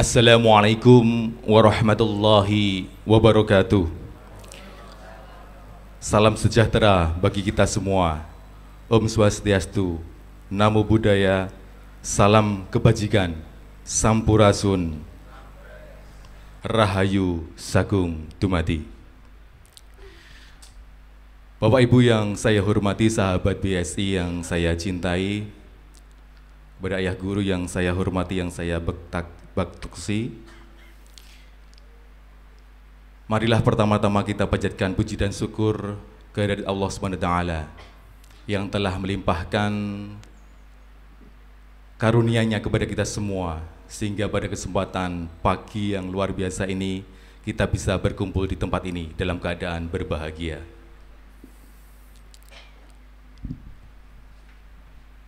Assalamualaikum warahmatullahi wabarakatuh. Salam sejahtera bagi kita semua. Om Swastiastu, Namo Buddhaya, salam kebajikan, Sampurasun, Rahayu Sagung Dumadi. Bapak Ibu yang saya hormati, sahabat BSI yang saya cintai, kepada ayah guru yang saya hormati, yang saya baktuksi, marilah pertama-tama kita panjatkan puji dan syukur kehadirat Allah SWT yang telah melimpahkan karunia-Nya kepada kita semua, sehingga pada kesempatan pagi yang luar biasa ini kita bisa berkumpul di tempat ini dalam keadaan berbahagia.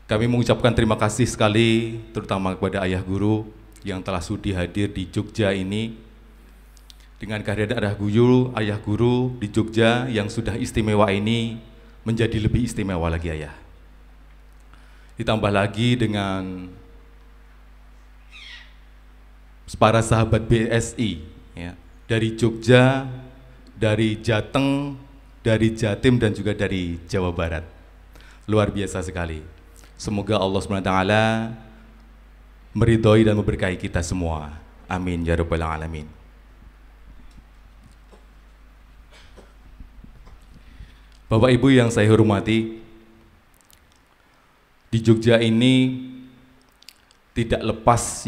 Kami mengucapkan terima kasih sekali terutama kepada ayah guru yang telah sudi hadir di Jogja ini. Dengan kehadiran ayah guru di Jogja yang sudah istimewa ini menjadi lebih istimewa lagi, ayah. Ditambah lagi dengan para sahabat BSI ya, dari Jogja, dari Jateng, dari Jatim, dan juga dari Jawa Barat. Luar biasa sekali. Semoga Allah SWT meridhoi dan memberkahi kita semua. Amin ya rabbal alamin. Bapak Ibu yang saya hormati, di Jogja ini tidak lepas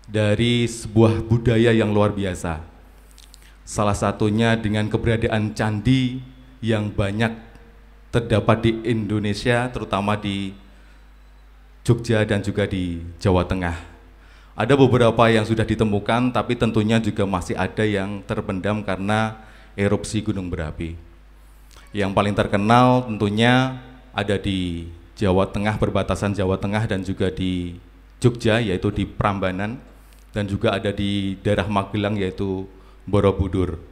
dari sebuah budaya yang luar biasa. Salah satunya dengan keberadaan candi yang banyak terdapat di Indonesia, terutama di Jogja dan juga di Jawa Tengah. Ada beberapa yang sudah ditemukan, tapi tentunya juga masih ada yang terpendam karena erupsi gunung berapi. Yang paling terkenal tentunya ada di Jawa Tengah, perbatasan Jawa Tengah dan juga di Jogja, yaitu di Prambanan, dan juga ada di daerah Magelang, yaitu Borobudur.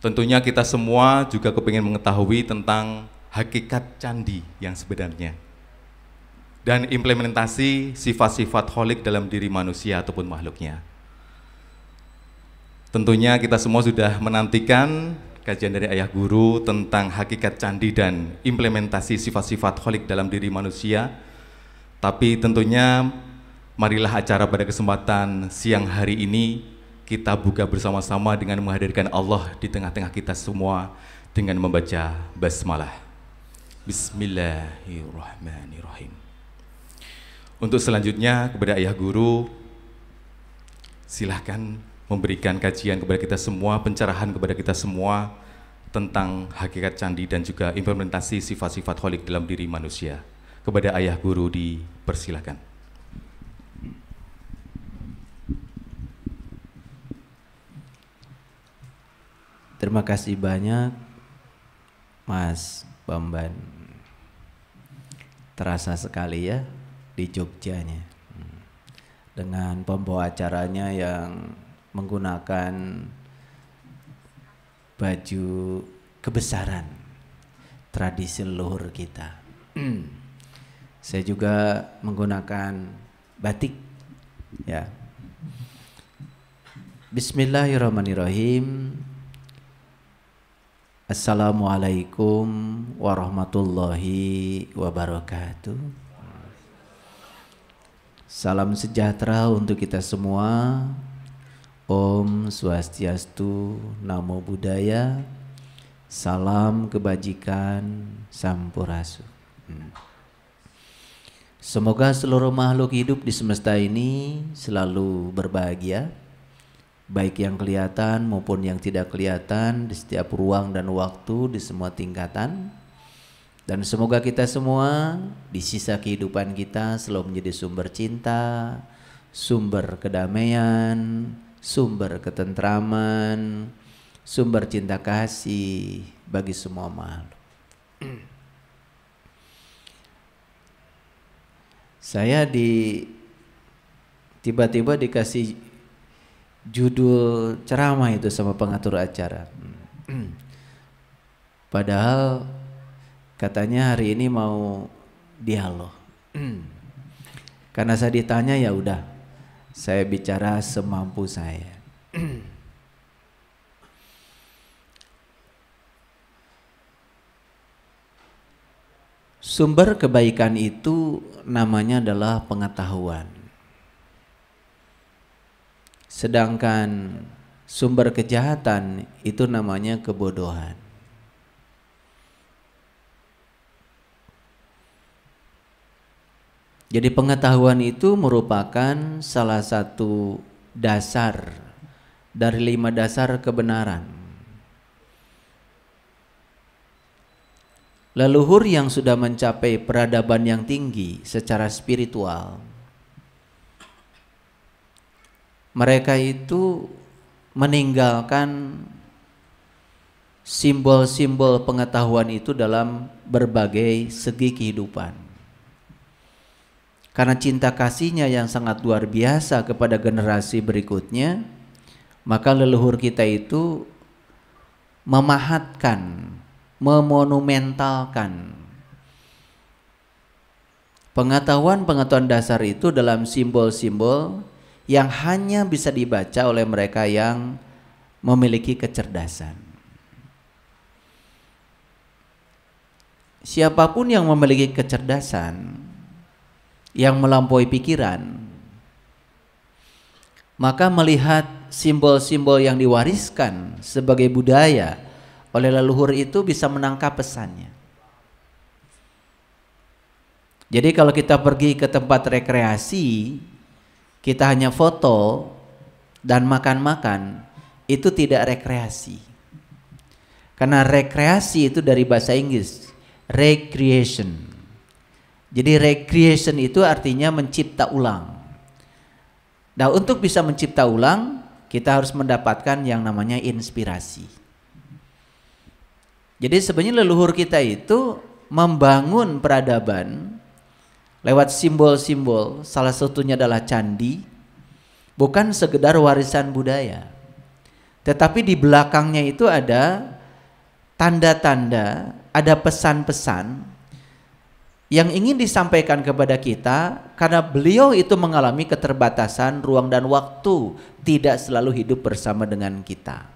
Tentunya kita semua juga kepingin mengetahui tentang hakikat candi yang sebenarnya dan implementasi sifat-sifat holik dalam diri manusia ataupun makhluknya. Tentunya kita semua sudah menantikan kajian dari ayah guru tentang hakikat candi dan implementasi sifat-sifat holik dalam diri manusia. Tapi tentunya marilah acara pada kesempatan siang hari ini kita buka bersama-sama dengan menghadirkan Allah di tengah-tengah kita semua dengan membaca basmalah. Bismillahirrahmanirrahim. Untuk selanjutnya kepada ayah guru, silahkan memberikan kajian kepada kita semua, pencerahan kepada kita semua tentang hakikat candi dan juga implementasi sifat-sifat holik dalam diri manusia. Kepada ayah guru dipersilahkan. Terima kasih banyak Mas Bamban. Terasa sekali ya di Jogjanya, dengan pembawa acaranya yang menggunakan baju kebesaran tradisi leluhur kita. Saya juga menggunakan batik ya. Bismillahirrahmanirrahim. Assalamualaikum warahmatullahi wabarakatuh. Salam sejahtera untuk kita semua. Om Swastiastu, Namo Buddhaya, salam kebajikan, Sampurasun. Semoga seluruh makhluk hidup di semesta ini selalu berbahagia, baik yang kelihatan maupun yang tidak kelihatan, di setiap ruang dan waktu, di semua tingkatan. Dan semoga kita semua di sisa kehidupan kita selalu menjadi sumber cinta, sumber kedamaian, sumber ketentraman, sumber cinta kasih bagi semua makhluk. Saya tiba-tiba dikasih judul ceramah itu sama pengatur acara. Padahal katanya hari ini mau dialog. Karena saya ditanya ya udah, saya bicara semampu saya. Sumber kebaikan itu namanya adalah pengetahuan. Sedangkan sumber kejahatan itu namanya kebodohan. Jadi pengetahuan itu merupakan salah satu dasar dari 5 dasar kebenaran. Leluhur yang sudah mencapai peradaban yang tinggi secara spiritual, mereka itu meninggalkan simbol-simbol pengetahuan itu dalam berbagai segi kehidupan. Karena cinta kasihnya yang sangat luar biasa kepada generasi berikutnya, maka leluhur kita itu memahatkan, memonumentalkan pengetahuan-pengetahuan dasar itu dalam simbol-simbol yang hanya bisa dibaca oleh mereka yang memiliki kecerdasan. Siapapun yang memiliki kecerdasan, yang melampaui pikiran, maka melihat simbol-simbol yang diwariskan sebagai budaya oleh leluhur itu bisa menangkap pesannya. Jadi kalau kita pergi ke tempat rekreasi, kita hanya foto dan makan-makan, itu tidak rekreasi. Karena rekreasi itu dari bahasa Inggris, recreation. Jadi recreation itu artinya mencipta ulang. Nah, untuk bisa mencipta ulang, kita harus mendapatkan yang namanya inspirasi. Jadi sebenarnya leluhur kita itu membangun peradaban lewat simbol-simbol, salah satunya adalah candi, bukan sekedar warisan budaya. Tetapi di belakangnya itu ada tanda-tanda, ada pesan-pesan yang ingin disampaikan kepada kita, karena beliau itu mengalami keterbatasan ruang dan waktu, tidak selalu hidup bersama dengan kita.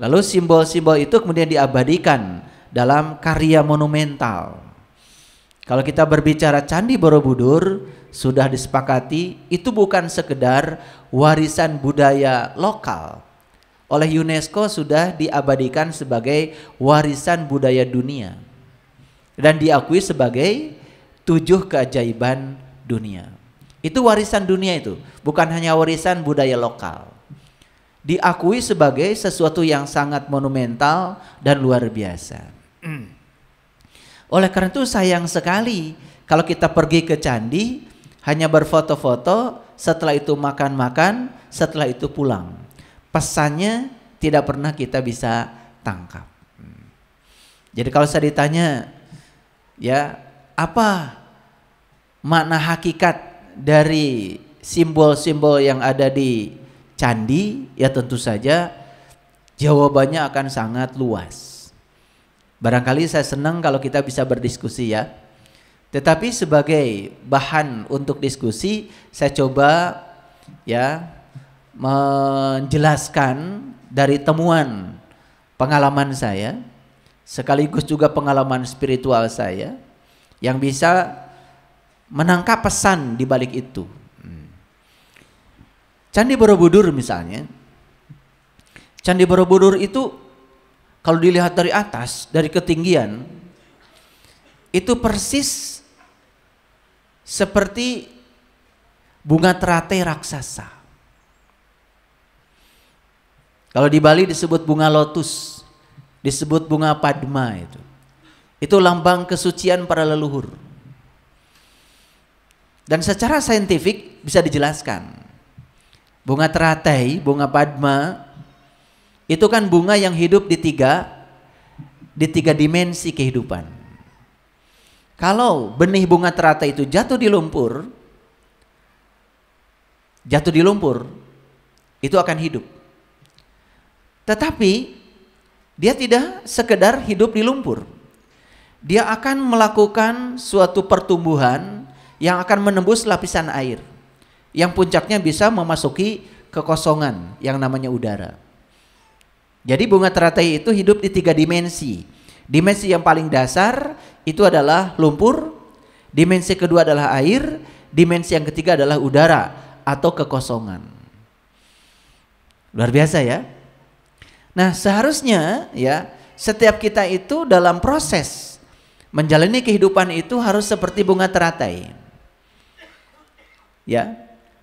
Lalu simbol-simbol itu kemudian diabadikan dalam karya monumental. Kalau kita berbicara Candi Borobudur, sudah disepakati itu bukan sekedar warisan budaya lokal. Oleh UNESCO sudah diabadikan sebagai warisan budaya dunia dan diakui sebagai 7 keajaiban dunia. Itu warisan dunia, itu bukan hanya warisan budaya lokal. Diakui sebagai sesuatu yang sangat monumental dan luar biasa. Oleh karena itu sayang sekali kalau kita pergi ke candi hanya berfoto-foto, setelah itu makan-makan, setelah itu pulang. Pesannya tidak pernah kita bisa tangkap. Jadi kalau saya ditanya, ya, apa makna hakikat dari simbol-simbol yang ada di candi? Ya tentu saja jawabannya akan sangat luas. Barangkali saya senang kalau kita bisa berdiskusi ya. Tetapi sebagai bahan untuk diskusi, saya coba ya menjelaskan dari temuan pengalaman saya, sekaligus juga pengalaman spiritual saya, yang bisa menangkap pesan di balik itu. Candi Borobudur misalnya, Candi Borobudur itu kalau dilihat dari atas, dari ketinggian, itu persis seperti bunga teratai raksasa. Kalau di Bali disebut bunga lotus, disebut bunga padma itu. Itu lambang kesucian para leluhur. Dan secara saintifik bisa dijelaskan. Bunga teratai, bunga padma, itu kan bunga yang hidup di tiga dimensi kehidupan. Kalau benih bunga teratai itu jatuh di lumpur, itu akan hidup. Tetapi dia tidak sekedar hidup di lumpur. dia akan melakukan suatu pertumbuhan yang akan menembus lapisan air, yang puncaknya bisa memasuki kekosongan yang namanya udara. Jadi bunga teratai itu hidup di 3 dimensi. Dimensi yang paling dasar itu adalah lumpur, dimensi kedua adalah air, dimensi yang ketiga adalah udara atau kekosongan. Luar biasa ya. Nah, seharusnya ya setiap kita itu dalam proses menjalani kehidupan itu harus seperti bunga teratai. Ya,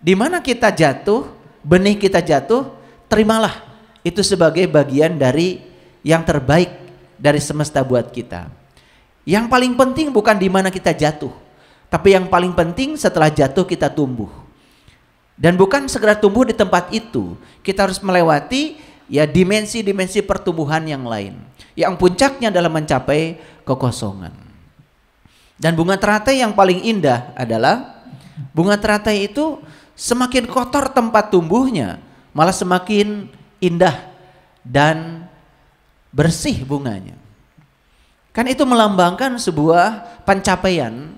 di mana kita jatuh, benih kita jatuh, terimalah itu sebagai bagian dari yang terbaik dari semesta buat kita. Yang paling penting bukan di mana kita jatuh, tapi yang paling penting setelah jatuh kita tumbuh. Dan bukan segera tumbuh di tempat itu, kita harus melewati ya dimensi-dimensi pertumbuhan yang lain, yang puncaknya adalah mencapai kekosongan. Dan bunga teratai yang paling indah adalah bunga teratai itu semakin kotor tempat tumbuhnya, malah semakin indah dan bersih bunganya. Kan itu melambangkan sebuah pencapaian.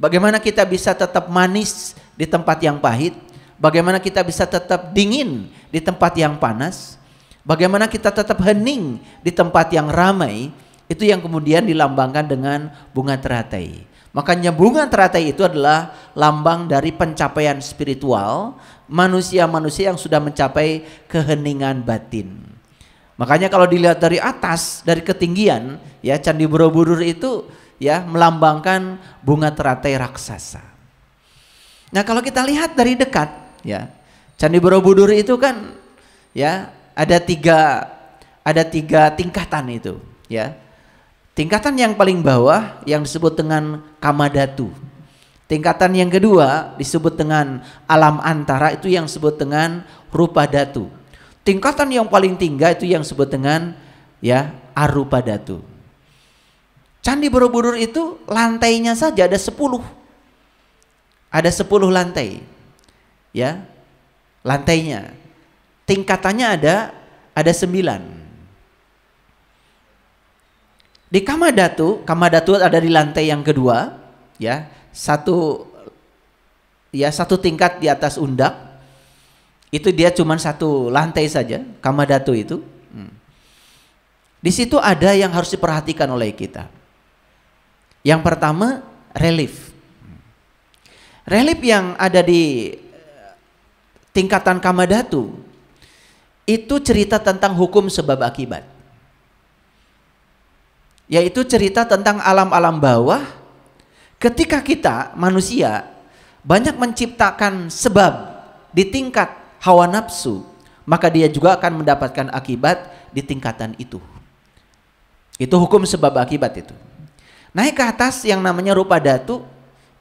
Bagaimana kita bisa tetap manis di tempat yang pahit, bagaimana kita bisa tetap dingin di tempat yang panas, bagaimana kita tetap hening di tempat yang ramai. Itu yang kemudian dilambangkan dengan bunga teratai. Makanya bunga teratai itu adalah lambang dari pencapaian spiritual manusia-manusia yang sudah mencapai keheningan batin. Makanya kalau dilihat dari atas, dari ketinggian, ya Candi Borobudur itu ya melambangkan bunga teratai raksasa. Nah, kalau kita lihat dari dekat, ya Candi Borobudur itu kan ya ada tiga tingkatan itu, ya. Tingkatan yang paling bawah yang disebut dengan Kamadhatu. Tingkatan yang kedua disebut dengan alam antara, itu yang disebut dengan Rupadhatu. Tingkatan yang paling tinggi itu yang disebut dengan ya Arupadhatu. Candi Borobudur itu lantainya saja ada 10. Ada 10 lantai. Ya. Lantainya. Tingkatannya ada 9. Di Kamadhatu ada di lantai yang kedua, ya satu tingkat di atas Undak. Itu dia cuma 1 lantai saja, Kamadhatu itu. Di situ ada yang harus diperhatikan oleh kita. Yang pertama, relief. Relief yang ada di tingkatan Kamadhatu itu cerita tentang hukum sebab akibat. Yaitu cerita tentang alam-alam bawah. Ketika kita manusia banyak menciptakan sebab di tingkat hawa nafsu, maka dia juga akan mendapatkan akibat di tingkatan itu. Itu hukum sebab akibat itu. Naik ke atas yang namanya Rupadhatu,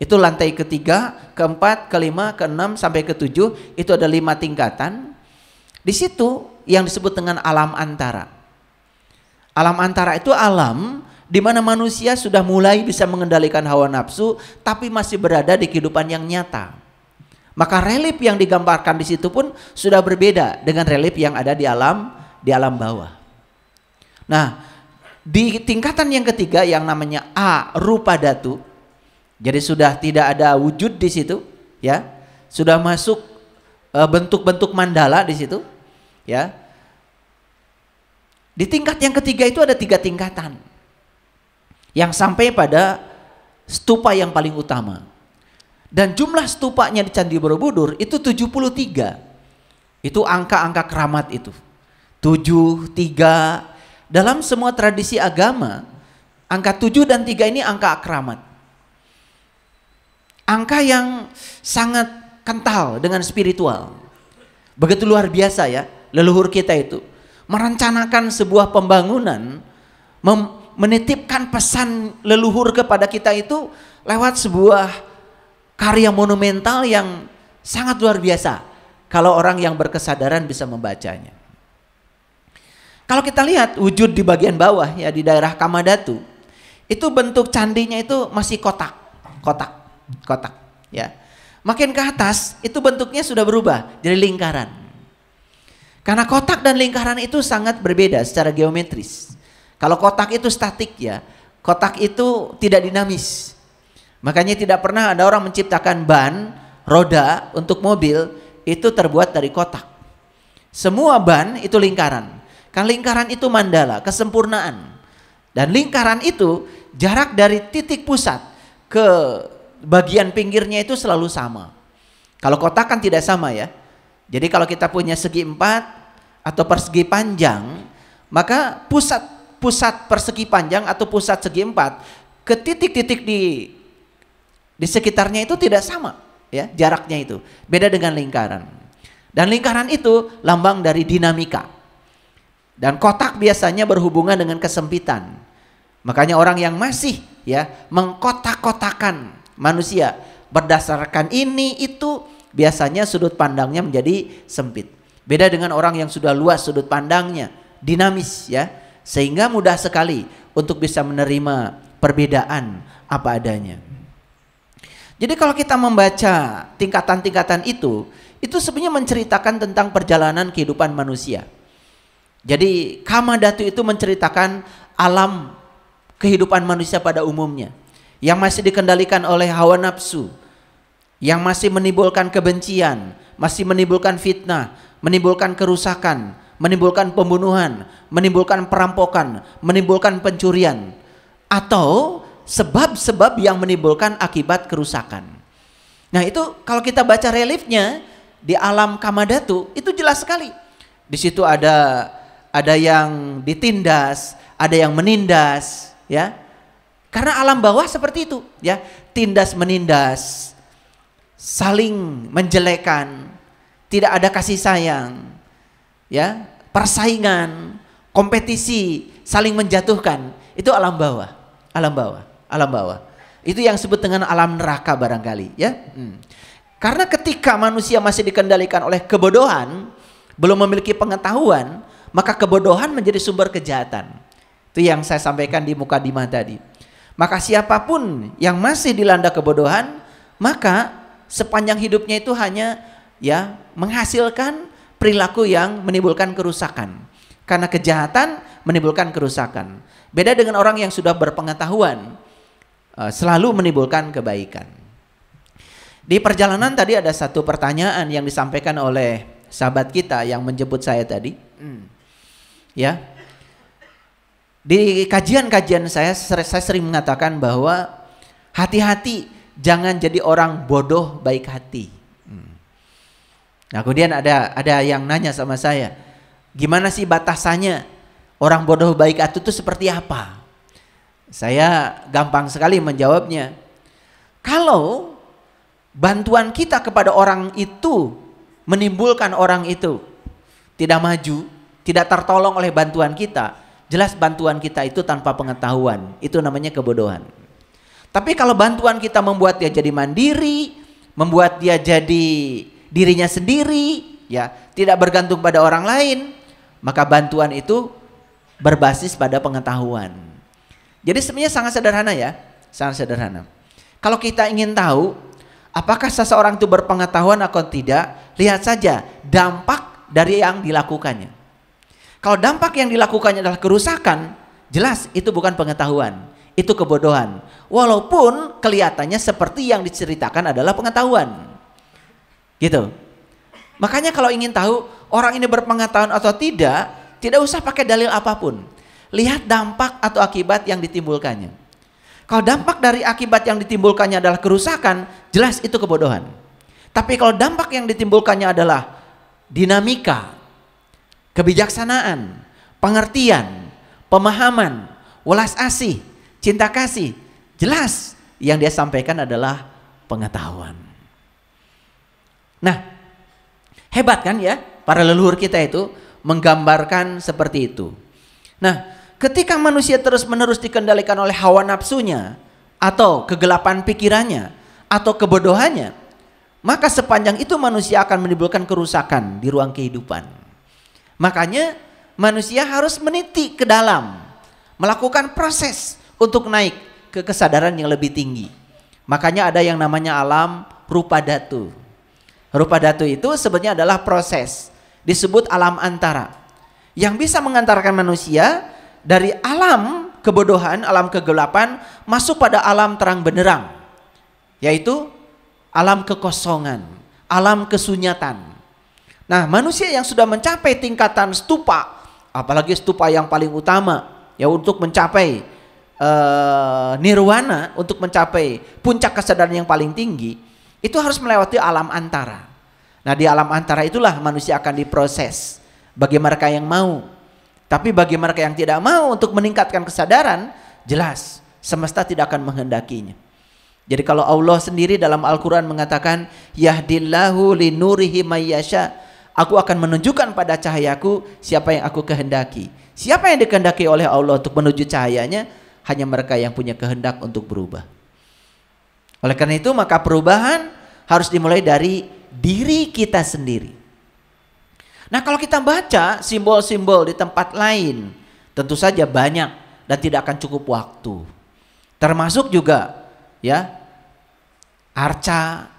itu lantai ketiga, keempat, kelima, keenam sampai ketujuh, itu ada 5 tingkatan. Di situ yang disebut dengan alam antara. Alam antara itu alam di mana manusia sudah mulai bisa mengendalikan hawa nafsu, tapi masih berada di kehidupan yang nyata. Maka relief yang digambarkan di situ pun sudah berbeda dengan relief yang ada di alam bawah. Nah, di tingkatan yang ketiga yang namanya Arupadhatu, jadi sudah tidak ada wujud di situ, ya, sudah masuk bentuk-bentuk mandala di situ, ya. Di tingkat yang ketiga itu ada 3 tingkatan yang sampai pada stupa yang paling utama. Dan jumlah stupanya di Candi Borobudur itu 73. Itu angka-angka keramat itu. 7, 3. Dalam semua tradisi agama, angka 7 dan 3 ini angka keramat. Angka yang sangat kental dengan spiritual. Begitu luar biasa ya, leluhur kita itu merencanakan sebuah pembangunan, menitipkan pesan leluhur kepada kita itu lewat sebuah karya monumental yang sangat luar biasa kalau orang yang berkesadaran bisa membacanya. Kalau kita lihat wujud di bagian bawah ya di daerah Kamadhatu, itu bentuk candinya itu masih kotak ya. Makin ke atas itu bentuknya sudah berubah jadi lingkaran. Karena kotak dan lingkaran itu sangat berbeda secara geometris. Kalau kotak itu statik ya, Kotak itu tidak dinamis. Makanya tidak pernah ada orang menciptakan ban, roda untuk mobil itu terbuat dari kotak. Semua ban itu lingkaran. Kan lingkaran itu mandala, kesempurnaan. Dan lingkaran itu jarak dari titik pusat ke bagian pinggirnya itu selalu sama. Kalau kotak kan tidak sama ya. Jadi kalau kita punya segi 4 atau persegi panjang, maka pusat persegi panjang atau pusat segi 4 ke titik-titik di sekitarnya itu tidak sama ya, jaraknya itu. Beda dengan lingkaran. Dan lingkaran itu lambang dari dinamika. Dan kotak biasanya berhubungan dengan kesempitan. Makanya orang yang masih ya mengkotak-kotakan manusia berdasarkan ini itu biasanya sudut pandangnya menjadi sempit. Beda dengan orang yang sudah luas sudut pandangnya, dinamis ya, sehingga mudah sekali untuk bisa menerima perbedaan apa adanya. Jadi kalau kita membaca tingkatan-tingkatan itu sebenarnya menceritakan tentang perjalanan kehidupan manusia. Jadi Kamadhatu itu menceritakan alam kehidupan manusia pada umumnya yang masih dikendalikan oleh hawa nafsu, yang masih menimbulkan kebencian, masih menimbulkan fitnah, menimbulkan kerusakan, menimbulkan pembunuhan, menimbulkan perampokan, menimbulkan pencurian, atau sebab-sebab yang menimbulkan akibat kerusakan. Nah itu kalau kita baca reliefnya di alam Kamadhatu itu jelas sekali. Di situ ada yang ditindas, ada yang menindas, ya. Karena alam bawah seperti itu, ya. Tindas menindas, saling menjelekan, tidak ada kasih sayang, ya. Persaingan, kompetisi, saling menjatuhkan, itu alam bawah, alam bawah, alam bawah. Itu yang disebut dengan alam neraka barangkali, ya. Karena ketika manusia masih dikendalikan oleh kebodohan, belum memiliki pengetahuan, maka kebodohan menjadi sumber kejahatan. Itu yang saya sampaikan di mukadimah tadi. Maka siapapun yang masih dilanda kebodohan, maka sepanjang hidupnya itu hanya ya menghasilkan perilaku yang menimbulkan kerusakan. Karena kejahatan menimbulkan kerusakan. Beda dengan orang yang sudah berpengetahuan, selalu menimbulkan kebaikan. Di perjalanan tadi ada satu pertanyaan yang disampaikan oleh sahabat kita yang menjemput saya tadi. Ya. Di kajian-kajian saya sering mengatakan bahwa hati-hati jangan jadi orang bodoh baik hati. Nah, kemudian ada yang nanya sama saya, gimana sih batasannya orang bodoh baik hati itu seperti apa? Saya gampang sekali menjawabnya. Kalau bantuan kita kepada orang itu menimbulkan orang itu tidak maju, tidak tertolong oleh bantuan kita, jelas bantuan kita itu tanpa pengetahuan, itu namanya kebodohan. Tapi kalau bantuan kita membuat dia jadi mandiri, membuat dia jadi dirinya sendiri, ya, tidak bergantung pada orang lain, maka bantuan itu berbasis pada pengetahuan. Jadi sebenarnya sangat sederhana ya, sangat sederhana. Kalau kita ingin tahu apakah seseorang itu berpengetahuan atau tidak, lihat saja dampak dari yang dilakukannya. Kalau dampak yang dilakukannya adalah kerusakan, jelas itu bukan pengetahuan, itu kebodohan. Walaupun kelihatannya seperti yang diceritakan adalah pengetahuan. Gitu. Makanya kalau ingin tahu orang ini berpengetahuan atau tidak usah pakai dalil apapun. Lihat dampak atau akibat yang ditimbulkannya. Kalau dampak dari akibat yang ditimbulkannya adalah kerusakan, jelas itu kebodohan. Tapi kalau dampak yang ditimbulkannya adalah dinamika, kebijaksanaan, pengertian, pemahaman, welas asih, cinta kasih, jelas yang dia sampaikan adalah pengetahuan. Nah, hebat kan ya, para leluhur kita itu menggambarkan seperti itu. Nah, ketika manusia terus-menerus dikendalikan oleh hawa nafsunya, atau kegelapan pikirannya, atau kebodohannya, maka sepanjang itu manusia akan menimbulkan kerusakan di ruang kehidupan. Makanya manusia harus meniti ke dalam, melakukan proses untuk naik ke kesadaran yang lebih tinggi. Makanya ada yang namanya alam rupa dhatu. Rupa dhatu itu sebenarnya adalah proses, disebut alam antara, yang bisa mengantarkan manusia dari alam kebodohan, alam kegelapan, masuk pada alam terang benderang, yaitu alam kekosongan, alam kesunyatan. Nah, manusia yang sudah mencapai tingkatan stupa, apalagi stupa yang paling utama, ya untuk mencapai nirwana, untuk mencapai puncak kesadaran yang paling tinggi, itu harus melewati alam antara. Nah, di alam antara itulah manusia akan diproses bagi mereka yang mau. Tapi bagi mereka yang tidak mau untuk meningkatkan kesadaran, jelas semesta tidak akan menghendakinya. Jadi kalau Allah sendiri dalam Al-Quran mengatakan, yahdillahu linurihi mayyasha, aku akan menunjukkan pada cahayaku siapa yang aku kehendaki. Siapa yang dikehendaki oleh Allah untuk menuju cahayanya? Hanya mereka yang punya kehendak untuk berubah. Oleh karena itu maka perubahan harus dimulai dari diri kita sendiri. Nah, kalau kita baca simbol-simbol di tempat lain, tentu saja banyak dan tidak akan cukup waktu. Termasuk juga ya arca,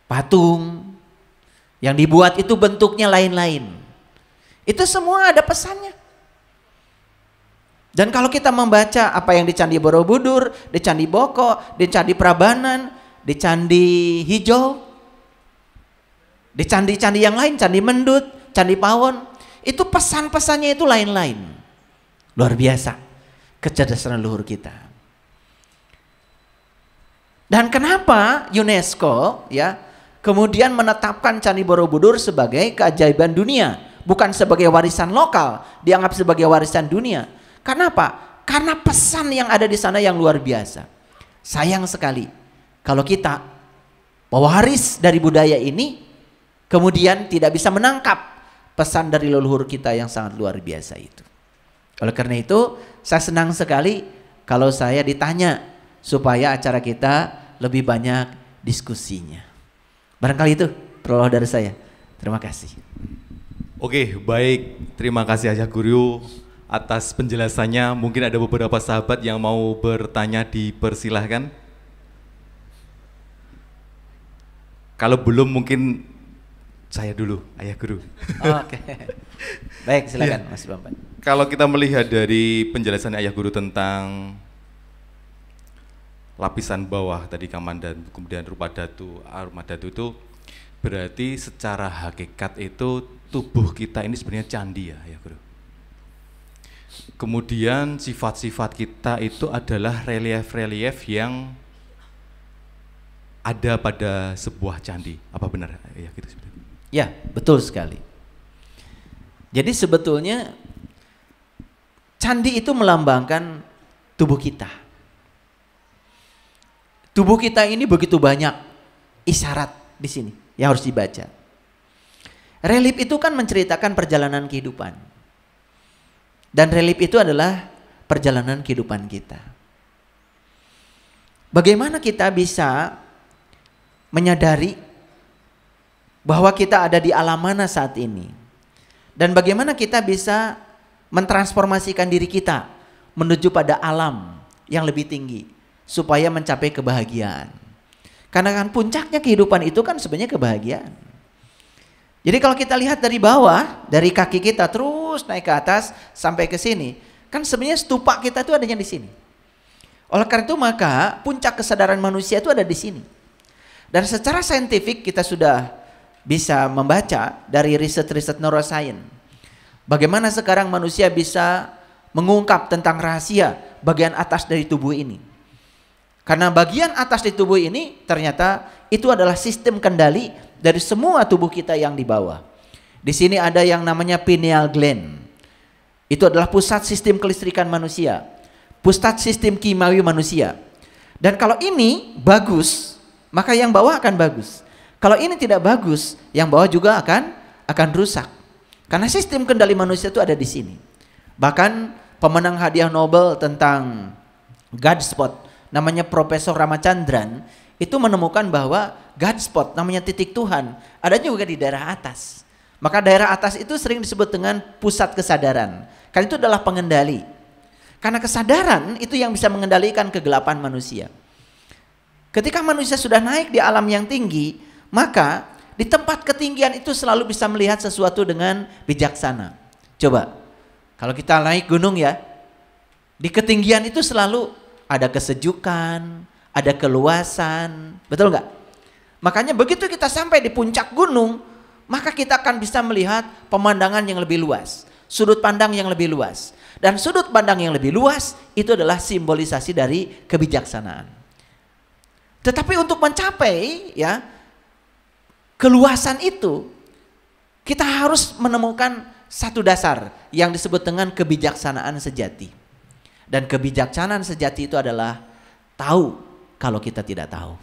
patung yang dibuat itu bentuknya lain-lain. Itu semua ada pesannya. Dan kalau kita membaca apa yang di Candi Borobudur, di Candi Boko, di Candi Prabanan, di Candi Hijau, di candi-candi yang lain, Candi Mendut, Candi Pawon, itu pesan-pesannya itu lain-lain. Luar biasa kecerdasan leluhur kita. Dan kenapa UNESCO ya kemudian menetapkan Candi Borobudur sebagai keajaiban dunia, bukan sebagai warisan lokal, dianggap sebagai warisan dunia. Kenapa? Karena pesan yang ada di sana yang luar biasa. Sayang sekali kalau kita pewaris dari budaya ini kemudian tidak bisa menangkap pesan dari leluhur kita yang sangat luar biasa itu. Oleh karena itu saya senang sekali kalau saya ditanya supaya acara kita lebih banyak diskusinya. Barangkali itu perlu dari saya. Terima kasih. Oke, baik. Terima kasih Ayah Guru atas penjelasannya. Mungkin ada beberapa sahabat yang mau bertanya, dipersilahkan. Kalau belum mungkin saya dulu, Ayah Guru. Oke. Baik, silakan Mas Bambang. Kalau kita melihat dari penjelasan Ayah Guru tentang lapisan bawah tadi Kamandanu, kemudian rupa datu, aroma datu, itu berarti secara hakikat itu tubuh kita ini sebenarnya candi ya, Ayah Guru. Kemudian sifat-sifat kita itu adalah relief-relief yang ada pada sebuah candi. Apa benar ya gitu sebenarnya? Ya, betul sekali. Jadi sebetulnya candi itu melambangkan tubuh kita. Tubuh kita ini begitu banyak isyarat di sini yang harus dibaca. Relief itu kan menceritakan perjalanan kehidupan. Dan relief itu adalah perjalanan kehidupan kita. Bagaimana kita bisa menyadari bahwa kita ada di alam mana saat ini, dan bagaimana kita bisa mentransformasikan diri kita menuju pada alam yang lebih tinggi supaya mencapai kebahagiaan. Karena kan puncaknya kehidupan itu kan sebenarnya kebahagiaan. Jadi kalau kita lihat dari bawah, dari kaki kita terus naik ke atas sampai ke sini, kan sebenarnya stupa kita itu adanya di sini. Oleh karena itu maka puncak kesadaran manusia itu ada di sini. Dan secara saintifik kita sudah bisa membaca dari riset-riset neuroscience bagaimana sekarang manusia bisa mengungkap tentang rahasia bagian atas dari tubuh ini. Karena bagian atas di tubuh ini ternyata itu adalah sistem kendali dari semua tubuh kita yang di bawah. Di sini ada yang namanya pineal gland. Itu adalah pusat sistem kelistrikan manusia, pusat sistem kimiawi manusia. Dan kalau ini bagus, maka yang bawah akan bagus. Kalau ini tidak bagus, yang bawah juga akan rusak. Karena sistem kendali manusia itu ada di sini. Bahkan pemenang hadiah Nobel tentang God spot, namanya Profesor Ramachandran, itu menemukan bahwa God spot, namanya titik Tuhan, ada juga di daerah atas. Maka daerah atas itu sering disebut dengan pusat kesadaran. Karena itu adalah pengendali. Karena kesadaran itu yang bisa mengendalikan kegelapan manusia. Ketika manusia sudah naik di alam yang tinggi, maka di tempat ketinggian itu selalu bisa melihat sesuatu dengan bijaksana. Coba, kalau kita naik gunung ya, Di ketinggian itu selalu ada kesejukan, ada keluasan, betul nggak? Makanya begitu kita sampai di puncak gunung, maka kita akan bisa melihat pemandangan yang lebih luas, sudut pandang yang lebih luas. Dan sudut pandang yang lebih luas itu adalah simbolisasi dari kebijaksanaan. Tetapi untuk mencapai ya keluasan itu, kita harus menemukan satu dasar yang disebut dengan kebijaksanaan sejati. Dan kebijaksanaan sejati itu adalah tahu kalau kita tidak tahu.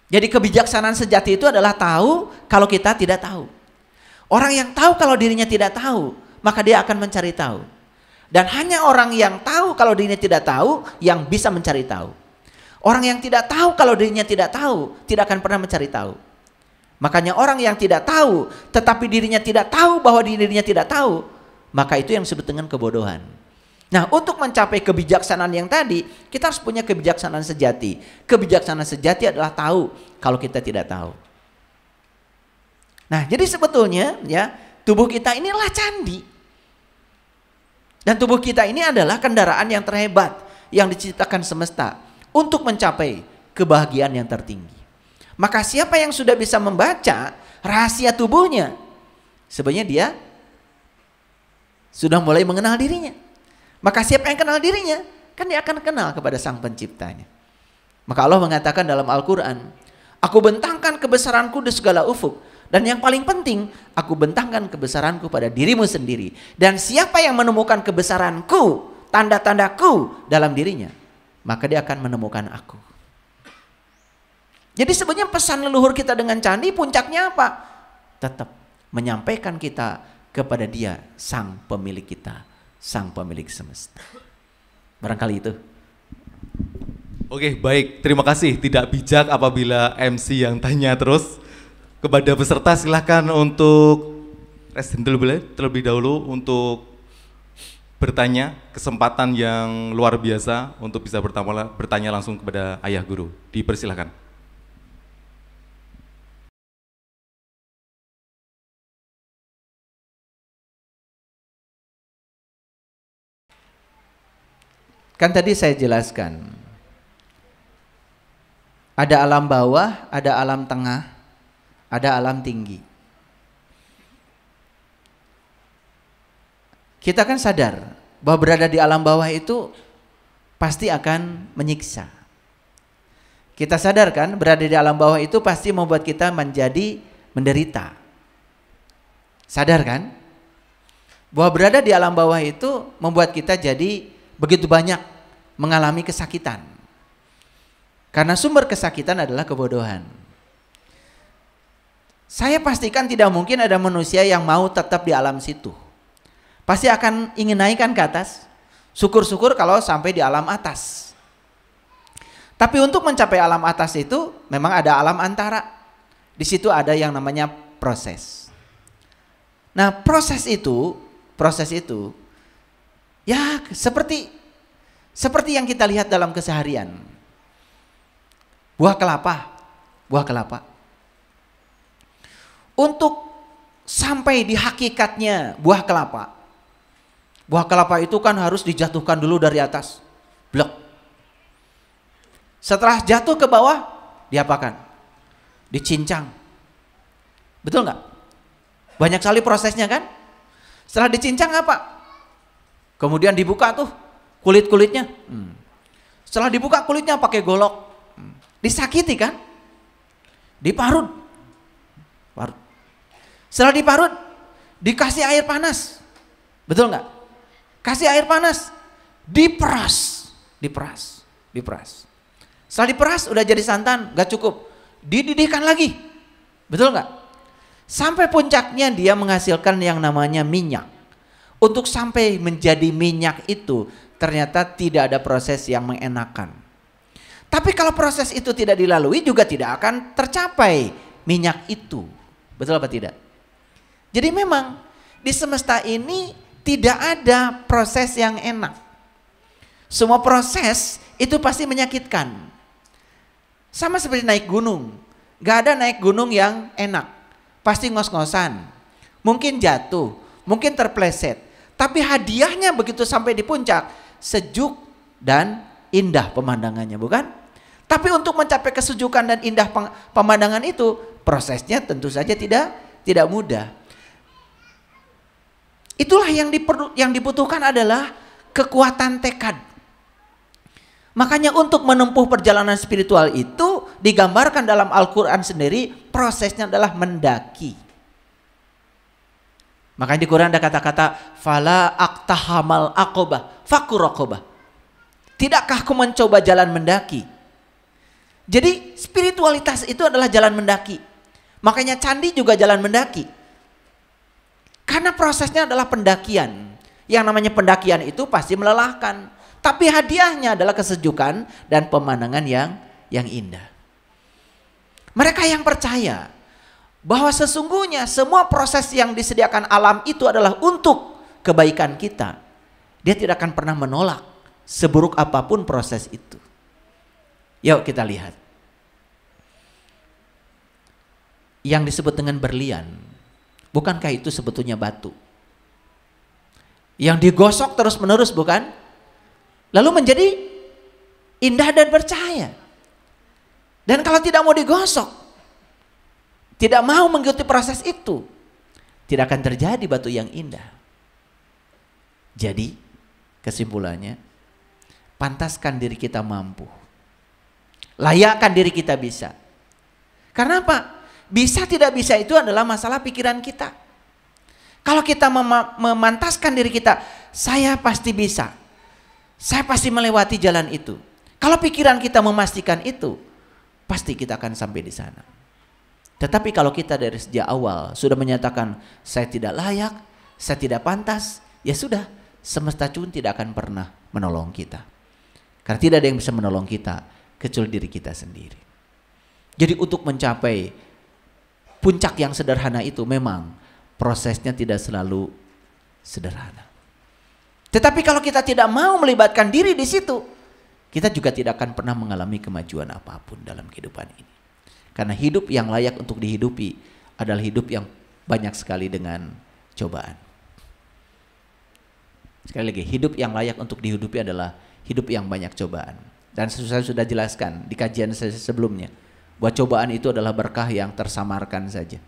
Jadi kebijaksanaan sejati itu adalah tahu kalau kita tidak tahu. Orang yang tahu kalau dirinya tidak tahu, maka dia akan mencari tahu. Dan hanya orang yang tahu kalau dirinya tidak tahu yang bisa mencari tahu. Orang yang tidak tahu kalau dirinya tidak tahu tidak akan pernah mencari tahu. Makanya orang yang tidak tahu tetapi dirinya tidak tahu bahwa dirinya tidak tahu, maka itu yang disebut dengan kebodohan. Nah, untuk mencapai kebijaksanaan yang tadi, kita harus punya kebijaksanaan sejati. Kebijaksanaan sejati adalah tahu kalau kita tidak tahu. Nah, jadi sebetulnya ya, tubuh kita inilah candi. Dan tubuh kita ini adalah kendaraan yang terhebat yang diciptakan semesta untuk mencapai kebahagiaan yang tertinggi. Maka siapa yang sudah bisa membaca rahasia tubuhnya, sebenarnya dia sudah mulai mengenal dirinya. Maka siapa yang kenal dirinya, kan dia akan kenal kepada Sang Penciptanya. Maka Allah mengatakan dalam Al-Quran, aku bentangkan kebesaranku di segala ufuk. Dan yang paling penting, aku bentangkan kebesaranku pada dirimu sendiri. Dan siapa yang menemukan kebesaranku, tanda-tandaku dalam dirinya, maka dia akan menemukan aku. Jadi sebenarnya pesan leluhur kita dengan candi, puncaknya apa? Tetap menyampaikan kita kepada dia, Sang Pemilik kita, Sang Pemilik semesta. Barangkali itu. Oke, baik. Terima kasih. Tidak bijak apabila MC yang tanya terus. Kepada peserta silahkan untuk resen terlebih dahulu untuk bertanya. Kesempatan yang luar biasa untuk bisa bertanya langsung kepada Ayah Guru. Dipersilahkan. Kan tadi saya jelaskan, ada alam bawah, ada alam tengah, ada alam tinggi. Kita kan sadar bahwa berada di alam bawah itu pasti akan menyiksa. Kita sadar kan berada di alam bawah itu pasti membuat kita menjadi menderita. Sadar kan bahwa berada di alam bawah itu membuat kita jadi begitu banyak mengalami kesakitan. Karena sumber kesakitan adalah kebodohan. Saya pastikan tidak mungkin ada manusia yang mau tetap di alam situ. Pasti akan ingin naikkan ke atas. Syukur-syukur kalau sampai di alam atas. Tapi untuk mencapai alam atas itu memang ada alam antara. Di situ ada yang namanya proses. Nah, proses itu ya seperti yang kita lihat dalam keseharian. Buah kelapa. Untuk sampai di hakikatnya buah kelapa itu kan harus dijatuhkan dulu dari atas. Blok. Setelah jatuh ke bawah, diapakan? Dicincang. Betul nggak? Banyak sekali prosesnya kan? Setelah dicincang apa? Kemudian dibuka tuh kulit-kulitnya. Setelah dibuka kulitnya pakai golok. Disakiti kan? Diparut. Setelah diparut, dikasih air panas. Betul nggak? Kasih air panas. Diperas. Setelah diperas udah jadi santan, gak cukup. Dididihkan lagi. Betul nggak? Sampai puncaknya dia menghasilkan yang namanya minyak. Untuk sampai menjadi minyak itu ternyata tidak ada proses yang mengenakan. Tapi kalau proses itu tidak dilalui juga tidak akan tercapai minyak itu. Betul apa tidak? Jadi memang di semesta ini tidak ada proses yang enak. Semua proses itu pasti menyakitkan. Sama seperti naik gunung. Gak ada naik gunung yang enak. Pasti ngos-ngosan. Mungkin jatuh, mungkin terpleset. Tapi hadiahnya begitu sampai di puncak, sejuk dan indah pemandangannya, bukan? Tapi untuk mencapai kesejukan dan indah pemandangan itu, prosesnya tentu saja tidak mudah. Itulah yang dibutuhkan adalah kekuatan tekad. Makanya untuk menempuh perjalanan spiritual itu digambarkan dalam Al-Quran sendiri, prosesnya adalah mendaki. Makanya di Quran ada kata-kata fala aqtahamal aqobah fakuraqobah. Tidakkah aku mencoba jalan mendaki? Jadi spiritualitas itu adalah jalan mendaki. Makanya candi juga jalan mendaki. Karena prosesnya adalah pendakian. Yang namanya pendakian itu pasti melelahkan. Tapi hadiahnya adalah kesejukan dan pemandangan yang indah. Mereka yang percaya bahwa sesungguhnya semua proses yang disediakan alam itu adalah untuk kebaikan kita. Dia tidak akan pernah menolak seburuk apapun proses itu. Yuk kita lihat. Yang disebut dengan berlian, bukankah itu sebetulnya batu? Yang digosok terus menerus, bukan? Lalu menjadi indah dan bercahaya. Dan kalau tidak mau digosok, tidak mau mengikuti proses itu, tidak akan terjadi batu yang indah. Jadi kesimpulannya, pantaskan diri kita mampu, layakkan diri kita bisa. Karena apa? Bisa tidak bisa itu adalah masalah pikiran kita. Kalau kita memantaskan diri kita, saya pasti bisa, saya pasti melewati jalan itu. Kalau pikiran kita memastikan itu, pasti kita akan sampai di sana. Tetapi kalau kita dari sejak awal sudah menyatakan saya tidak layak, saya tidak pantas, ya sudah, semesta pun tidak akan pernah menolong kita. Karena tidak ada yang bisa menolong kita kecuali diri kita sendiri. Jadi untuk mencapai puncak yang sederhana itu memang prosesnya tidak selalu sederhana. Tetapi kalau kita tidak mau melibatkan diri di situ, kita juga tidak akan pernah mengalami kemajuan apapun dalam kehidupan ini. Karena hidup yang layak untuk dihidupi adalah hidup yang banyak sekali dengan cobaan. Sekali lagi, hidup yang layak untuk dihidupi adalah hidup yang banyak cobaan. Dan saya sudah jelaskan di kajian saya sebelumnya, bahwa cobaan itu adalah berkah yang tersamarkan saja.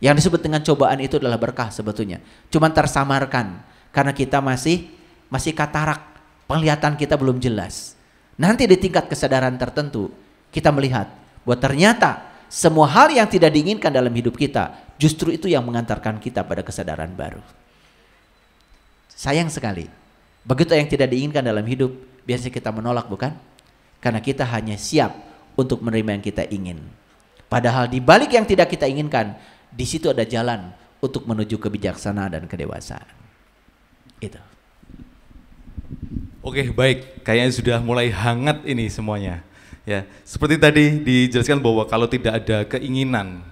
Yang disebut dengan cobaan itu adalah berkah sebetulnya, cuma tersamarkan karena kita masih katarak, penglihatan kita belum jelas. Nanti di tingkat kesadaran tertentu kita melihat bahwa ternyata semua hal yang tidak diinginkan dalam hidup kita justru itu yang mengantarkan kita pada kesadaran baru. Sayang sekali, begitu yang tidak diinginkan dalam hidup biasanya kita menolak, bukan? Karena kita hanya siap untuk menerima yang kita ingin. Padahal di balik yang tidak kita inginkan, di situ ada jalan untuk menuju kebijaksanaan dan kedewasaan. Itu. Oke, baik. Kayaknya sudah mulai hangat ini semuanya. Ya, seperti tadi dijelaskan bahwa kalau tidak ada keinginan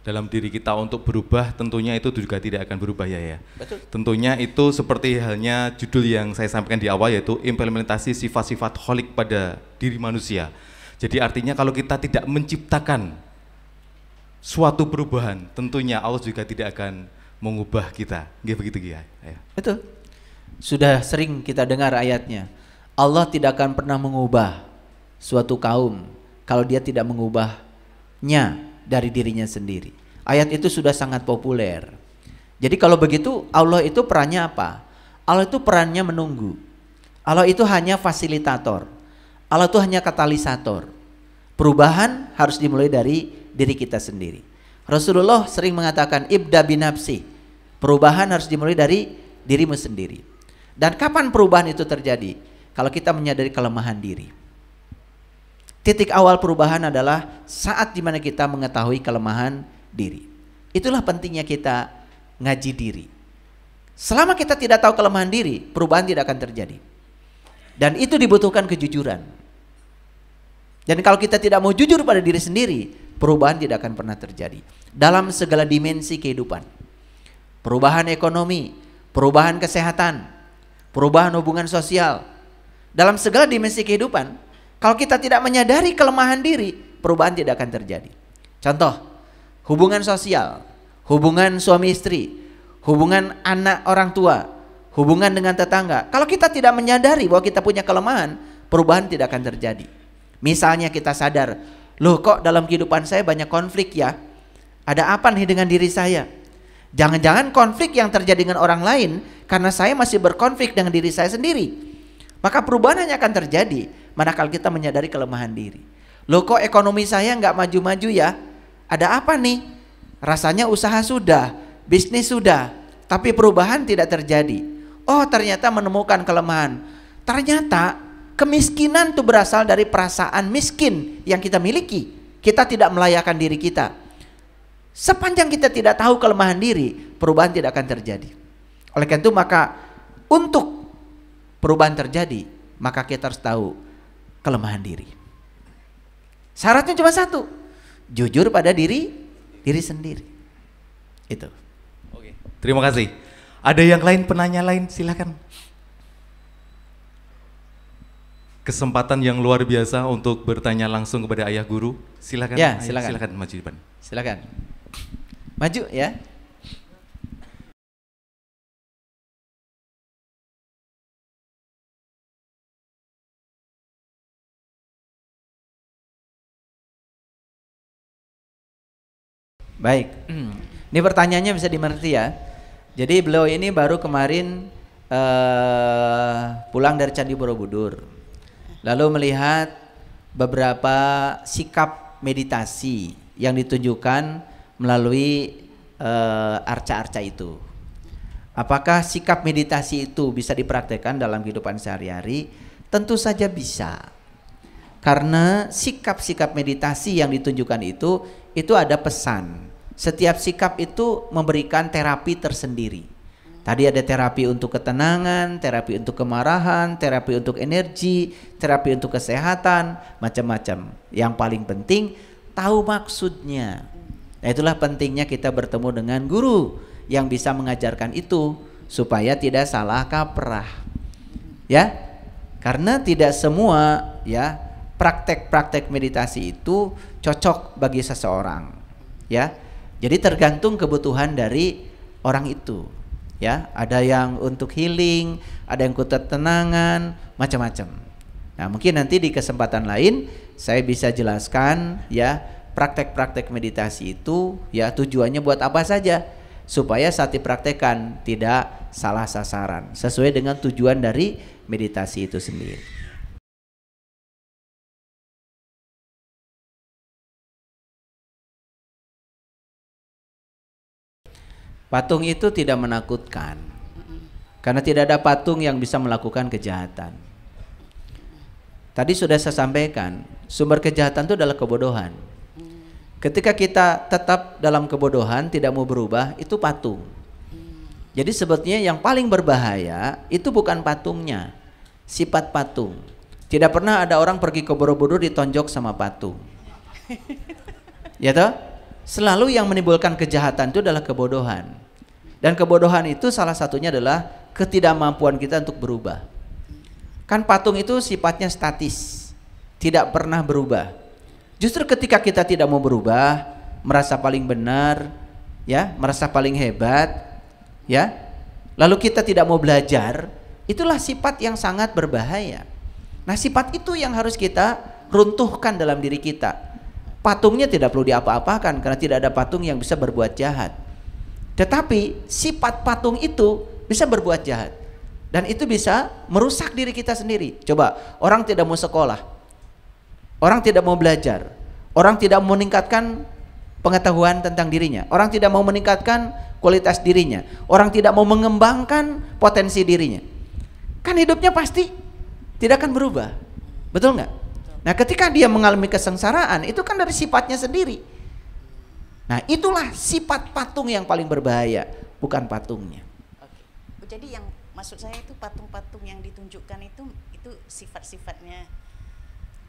dalam diri kita untuk berubah, tentunya itu juga tidak akan berubah ya. Betul. Tentunya itu seperti halnya judul yang saya sampaikan di awal, yaitu implementasi sifat-sifat holik pada diri manusia. Jadi artinya kalau kita tidak menciptakan suatu perubahan, tentunya Allah juga tidak akan mengubah kita. Begitu ya. Betul. Sudah sering kita dengar ayatnya, Allah tidak akan pernah mengubah suatu kaum kalau dia tidak mengubahnya dari dirinya sendiri. Ayat itu sudah sangat populer. Jadi kalau begitu Allah itu perannya apa? Allah itu perannya menunggu. Allah itu hanya fasilitator. Allah itu hanya katalisator. Perubahan harus dimulai dari diri kita sendiri. Rasulullah sering mengatakan ibda binafsi. Perubahan harus dimulai dari dirimu sendiri. Dan kapan perubahan itu terjadi? Kalau kita menyadari kelemahan diri. Titik awal perubahan adalah saat dimana kita mengetahui kelemahan diri. Itulah pentingnya kita ngaji diri. Selama kita tidak tahu kelemahan diri, perubahan tidak akan terjadi. Dan itu dibutuhkan kejujuran. Dan kalau kita tidak mau jujur pada diri sendiri, perubahan tidak akan pernah terjadi. Dalam segala dimensi kehidupan. Perubahan ekonomi, perubahan kesehatan, perubahan hubungan sosial. Dalam segala dimensi kehidupan, kalau kita tidak menyadari kelemahan diri, perubahan tidak akan terjadi. Contoh, hubungan sosial, hubungan suami istri, hubungan anak orang tua, hubungan dengan tetangga. Kalau kita tidak menyadari bahwa kita punya kelemahan, perubahan tidak akan terjadi. Misalnya kita sadar, loh kok dalam kehidupan saya banyak konflik ya, ada apa nih dengan diri saya? Jangan-jangan konflik yang terjadi dengan orang lain karena saya masih berkonflik dengan diri saya sendiri. Maka perubahan hanya akan terjadi manakala kita menyadari kelemahan diri. Loh kok ekonomi saya nggak maju-maju ya? Ada apa nih? Rasanya usaha sudah, bisnis sudah, tapi perubahan tidak terjadi. Oh ternyata menemukan kelemahan. Ternyata kemiskinan itu berasal dari perasaan miskin yang kita miliki. Kita tidak melayakan diri kita. Sepanjang kita tidak tahu kelemahan diri, perubahan tidak akan terjadi. Oleh karena itu maka untuk perubahan terjadi, maka kita harus tahu kelemahan diri. Syaratnya cuma satu, jujur pada diri sendiri. Itu. Oke, terima kasih. Ada yang lain, penanya lain, silakan. Kesempatan yang luar biasa untuk bertanya langsung kepada ayah guru. Silakan. Ya, Ayah, silakan. silakan maju depan. Silakan. Maju ya. Baik. Ini pertanyaannya bisa dimengerti ya. Jadi beliau ini baru kemarin pulang dari Candi Borobudur, lalu melihat beberapa sikap meditasi yang ditunjukkan melalui arca-arca itu. Apakah sikap meditasi itu bisa dipraktekkan dalam kehidupan sehari-hari? Tentu saja bisa. Karena sikap-sikap meditasi yang ditunjukkan itu ada pesan. Setiap sikap itu memberikan terapi tersendiri. Tadi ada terapi untuk ketenangan, terapi untuk kemarahan, terapi untuk energi, terapi untuk kesehatan, macam-macam. Yang paling penting tahu maksudnya. Nah, itulah pentingnya kita bertemu dengan guru yang bisa mengajarkan itu supaya tidak salah kaprah. Ya. Karena tidak semua ya praktek-praktek meditasi itu cocok bagi seseorang. Ya. Jadi tergantung kebutuhan dari orang itu. Ya, ada yang untuk healing, ada yang untuk ketenangan, macam-macam. Nah, mungkin nanti di kesempatan lain saya bisa jelaskan ya praktek-praktek meditasi itu ya tujuannya buat apa saja supaya saat dipraktekkan tidak salah sasaran sesuai dengan tujuan dari meditasi itu sendiri. Patung itu tidak menakutkan karena tidak ada patung yang bisa melakukan kejahatan. Tadi sudah saya sampaikan, sumber kejahatan itu adalah kebodohan. Ketika kita tetap dalam kebodohan, tidak mau berubah, itu patung. Jadi sebetulnya yang paling berbahaya itu bukan patungnya, sifat patung. Tidak pernah ada orang pergi ke Borobudur ditonjok sama patung. Ya toh? Selalu yang menimbulkan kejahatan itu adalah kebodohan. Dan kebodohan itu salah satunya adalah ketidakmampuan kita untuk berubah. Kan patung itu sifatnya statis, tidak pernah berubah. Justru ketika kita tidak mau berubah, merasa paling benar, ya, merasa paling hebat, ya, lalu kita tidak mau belajar, itulah sifat yang sangat berbahaya. Nah, sifat itu yang harus kita runtuhkan dalam diri kita. Patungnya tidak perlu diapa-apakan karena tidak ada patung yang bisa berbuat jahat. Tetapi sifat patung itu bisa berbuat jahat. Dan itu bisa merusak diri kita sendiri. Coba, orang tidak mau sekolah, orang tidak mau belajar, orang tidak mau meningkatkan pengetahuan tentang dirinya, orang tidak mau meningkatkan kualitas dirinya, orang tidak mau mengembangkan potensi dirinya. Kan hidupnya pasti tidak akan berubah. Betul nggak? Nah, ketika dia mengalami kesengsaraan, itu kan dari sifatnya sendiri. Nah, itulah sifat patung yang paling berbahaya, bukan patungnya. Oke. Jadi yang maksud saya itu patung-patung yang ditunjukkan itu sifat-sifatnya.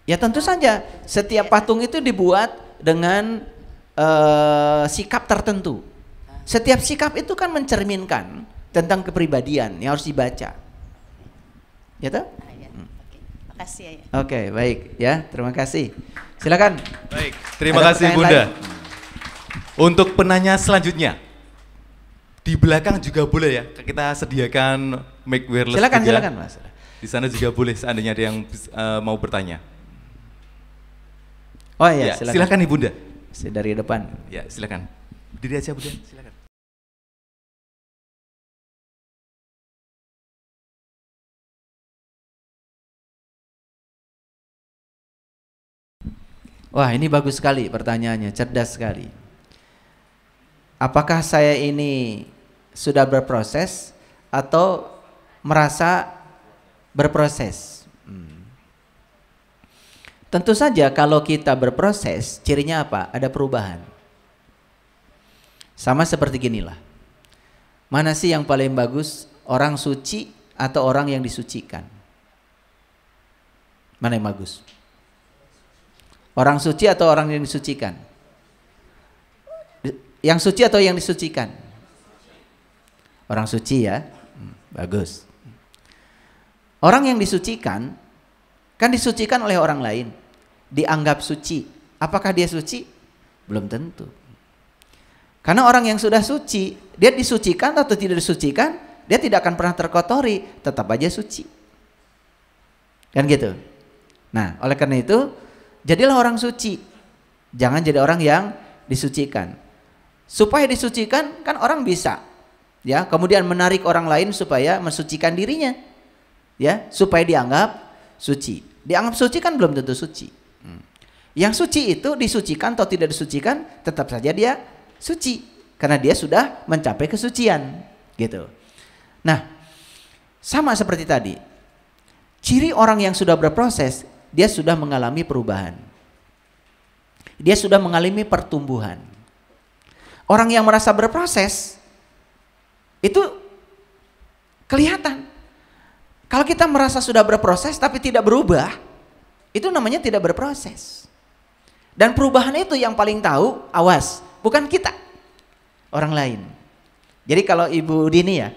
Ya tentu saja, setiap patung itu dibuat dengan sikap tertentu. Setiap sikap itu kan mencerminkan tentang kepribadian yang harus dibaca. Ya toh? Kasih ya. Oke, baik ya, terima kasih. Silakan. Baik, terima kasih Bunda. Untuk penanya selanjutnya Di belakang juga boleh ya, kita sediakan mic wireless Silakan, juga. silakan Mas. Di sana juga boleh seandainya ada yang mau bertanya. Oh iya, Ya, silakan Ibunda. Dari depan. Ya, silakan. Berdiri aja Bunda, silakan. Wah, ini bagus sekali pertanyaannya, cerdas sekali. Apakah saya ini sudah berproses atau merasa berproses? Tentu saja kalau kita berproses, cirinya apa? Ada perubahan. Sama seperti ginilah. Mana sih yang paling bagus? Orang suci atau orang yang disucikan? Mana yang bagus? Orang suci atau orang yang disucikan? Yang suci atau yang disucikan? Orang suci ya, bagus. Orang yang disucikan, kan disucikan oleh orang lain, dianggap suci. Apakah dia suci? Belum tentu. Karena orang yang sudah suci, dia disucikan atau tidak disucikan, dia tidak akan pernah terkotori, tetap aja suci. Kan gitu. Nah, oleh karena itu, jadilah orang suci. Jangan jadi orang yang disucikan. Supaya disucikan kan orang bisa, ya, kemudian menarik orang lain supaya mensucikan dirinya, ya, supaya dianggap suci. Dianggap suci kan belum tentu suci. Yang suci itu disucikan atau tidak disucikan, tetap saja dia suci karena dia sudah mencapai kesucian, gitu. Nah, sama seperti tadi. Ciri orang yang sudah berproses, dia sudah mengalami perubahan. Dia sudah mengalami pertumbuhan. Orang yang merasa berproses itu kelihatan. Kalau kita merasa sudah berproses tapi tidak berubah, itu namanya tidak berproses. Dan perubahan itu yang paling tahu, awas, bukan kita, orang lain. Jadi kalau Ibu Dini ya,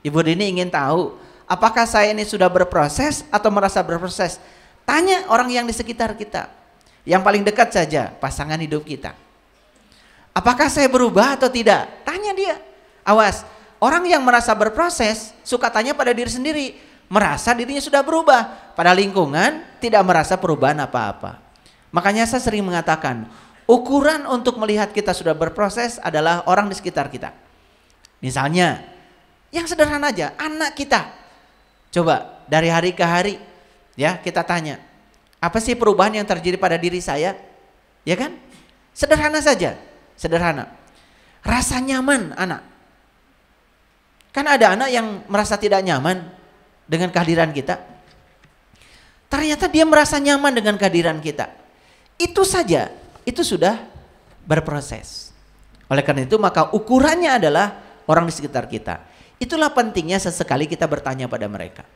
Ibu Dini ingin tahu apakah saya ini sudah berproses atau merasa berproses, tanya orang yang di sekitar kita, yang paling dekat saja, pasangan hidup kita. Apakah saya berubah atau tidak? Tanya dia. Awas, orang yang merasa berproses suka tanya pada diri sendiri, merasa dirinya sudah berubah, pada lingkungan tidak merasa perubahan apa-apa. Makanya saya sering mengatakan, ukuran untuk melihat kita sudah berproses adalah orang di sekitar kita. Misalnya, yang sederhana aja, anak kita. Coba dari hari ke hari, ya, kita tanya, apa sih perubahan yang terjadi pada diri saya? Ya kan? Sederhana saja, sederhana. Rasa nyaman anak. Kan ada anak yang merasa tidak nyaman dengan kehadiran kita. Ternyata dia merasa nyaman dengan kehadiran kita. Itu saja, itu sudah berproses. Oleh karena itu maka ukurannya adalah orang di sekitar kita. Itulah pentingnya sesekali kita bertanya pada mereka.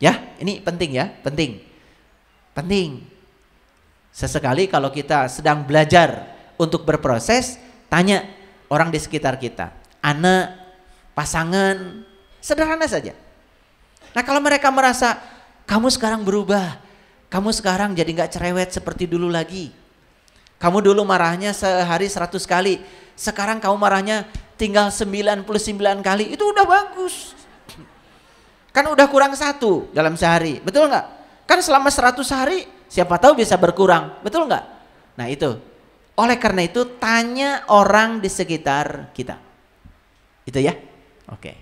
Ya, ini penting ya, penting. Penting. Sesekali kalau kita sedang belajar untuk berproses, tanya orang di sekitar kita. Anak, pasangan, sederhana saja. Nah kalau mereka merasa, kamu sekarang berubah. Kamu sekarang jadi gak cerewet seperti dulu lagi. Kamu dulu marahnya sehari 100 kali. Sekarang kamu marahnya tinggal 99 kali. Itu udah bagus. Kan udah kurang 1 dalam sehari. Betul gak? Kan selama 100 hari siapa tahu bisa berkurang. Betul gak? Nah itu. Oleh karena itu tanya orang di sekitar kita. Itu ya. Oke.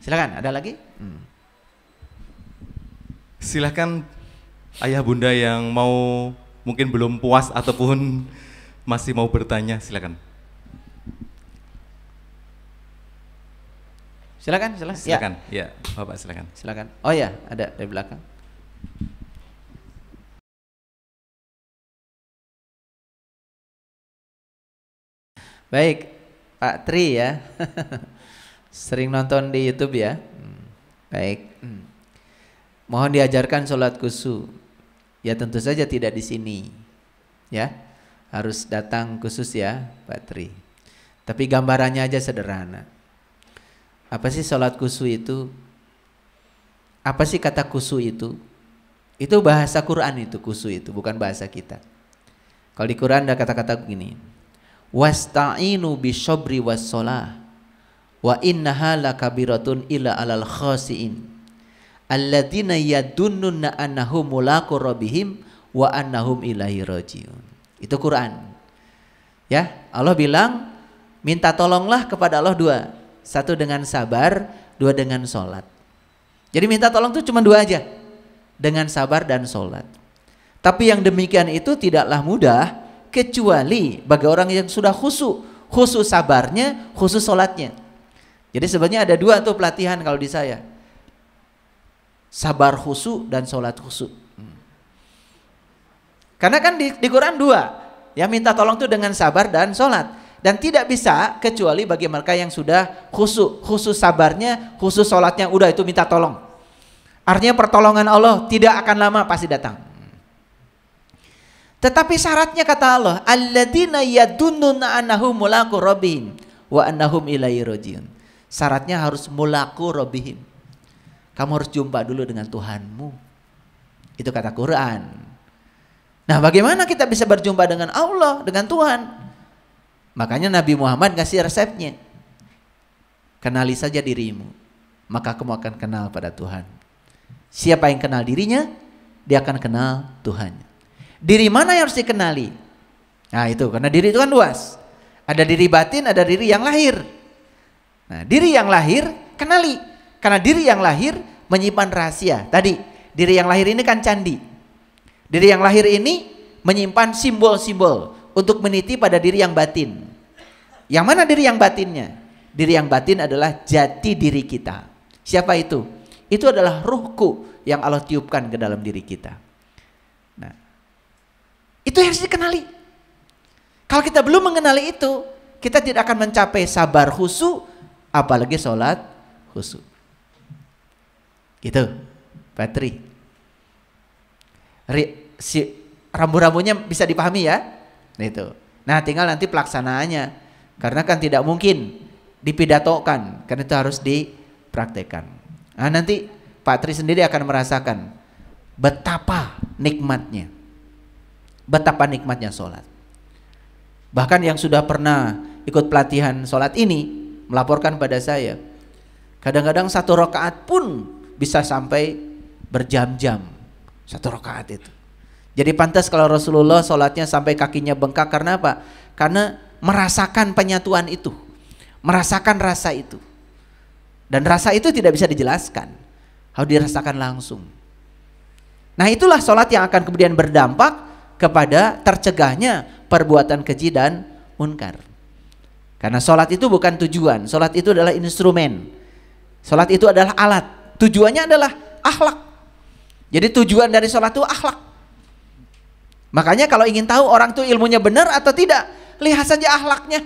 Silakan, ada lagi? Silakan ayah bunda yang mau mungkin belum puas ataupun masih mau bertanya, silakan. Silakan, silakan. Silakan, ya, Bapak silakan. Silakan. Oh ya, ada dari belakang. Baik, Pak Tri ya. Sering nonton di YouTube ya. Baik. Mohon diajarkan sholat khusyuk. Ya tentu saja tidak di sini. Ya. Harus datang khusus ya, Pak Tri. Tapi gambarannya aja sederhana. Apa sih sholat khusyuk itu? Apa sih kata khusyuk itu? Itu bahasa Quran itu, khusyuk itu, bukan bahasa kita. Kalau di Quran ada kata-kata begini. Wasta'inu bisyobri wassholah Wa innaha lakabiratun illa alal khasiin alladzina yadunnuna annahum mulaqu rabbihim wa annahum ilaihi rajiun. Itu Quran. Ya, Allah bilang minta tolonglah kepada Allah dua. Satu dengan sabar, dua dengan sholat. Jadi minta tolong itu cuma dua aja. Dengan sabar dan sholat. Tapi yang demikian itu tidaklah mudah kecuali bagi orang yang sudah khusyuk. Khusyuk sabarnya, khusyuk sholatnya. Jadi sebenarnya ada dua tuh pelatihan kalau di saya. Sabar khusyuk dan sholat khusyuk. Karena kan di Quran dua. Ya, minta tolong itu dengan sabar dan sholat. Dan tidak bisa kecuali bagi mereka yang sudah khusyuk. Khusyuk sabarnya, khusyuk sholatnya, udah itu minta tolong. Artinya pertolongan Allah tidak akan lama, pasti datang. Tetapi syaratnya kata Allah, alladzina yadunnuna annahum mulaqu rabbihim wa annahum ilaihi rajiun. Syaratnya harus mulaqu rabbihim. Kamu harus jumpa dulu dengan Tuhanmu. Itu kata Quran. Nah, bagaimana kita bisa berjumpa dengan Allah, dengan Tuhan? Makanya Nabi Muhammad ngasih resepnya. Kenali saja dirimu, maka kamu akan kenal pada Tuhan. Siapa yang kenal dirinya, dia akan kenal Tuhannya. Diri mana yang harus dikenali? Nah itu, karena diri itu kan luas. Ada diri batin, ada diri yang lahir. Nah, diri yang lahir kenali. Karena diri yang lahir menyimpan rahasia. Tadi, diri yang lahir ini kan candi. Diri yang lahir ini menyimpan simbol-simbol untuk meniti pada diri yang batin. Yang mana diri yang batinnya? Diri yang batin adalah jati diri kita. Siapa itu? Itu adalah ruhku yang Allah tiupkan ke dalam diri kita. Nah, itu harus dikenali. Kalau kita belum mengenali itu, kita tidak akan mencapai sabar khusyuk, apalagi sholat khusyuk. Gitu, Patri. Rambu-rambunya bisa dipahami ya? Nah itu. Nah tinggal nanti pelaksanaannya. Karena kan tidak mungkin dipidatokan, karena itu harus dipraktekkan. Nah nanti Pak Tri sendiri akan merasakan betapa nikmatnya. Betapa nikmatnya sholat. Bahkan yang sudah pernah ikut pelatihan sholat ini melaporkan pada saya, kadang-kadang satu rakaat pun bisa sampai berjam-jam. Satu rakaat itu. Jadi pantas kalau Rasulullah sholatnya sampai kakinya bengkak. Karena apa? Karena merasakan penyatuan itu, merasakan rasa itu. Dan rasa itu tidak bisa dijelaskan, harus dirasakan langsung. Nah itulah sholat yang akan kemudian berdampak kepada tercegahnya perbuatan keji dan munkar. Karena sholat itu bukan tujuan, sholat itu adalah instrumen. Sholat itu adalah alat, tujuannya adalah akhlak. Jadi tujuan dari sholat itu akhlak. Makanya kalau ingin tahu orang itu ilmunya benar atau tidak, lihat saja akhlaknya.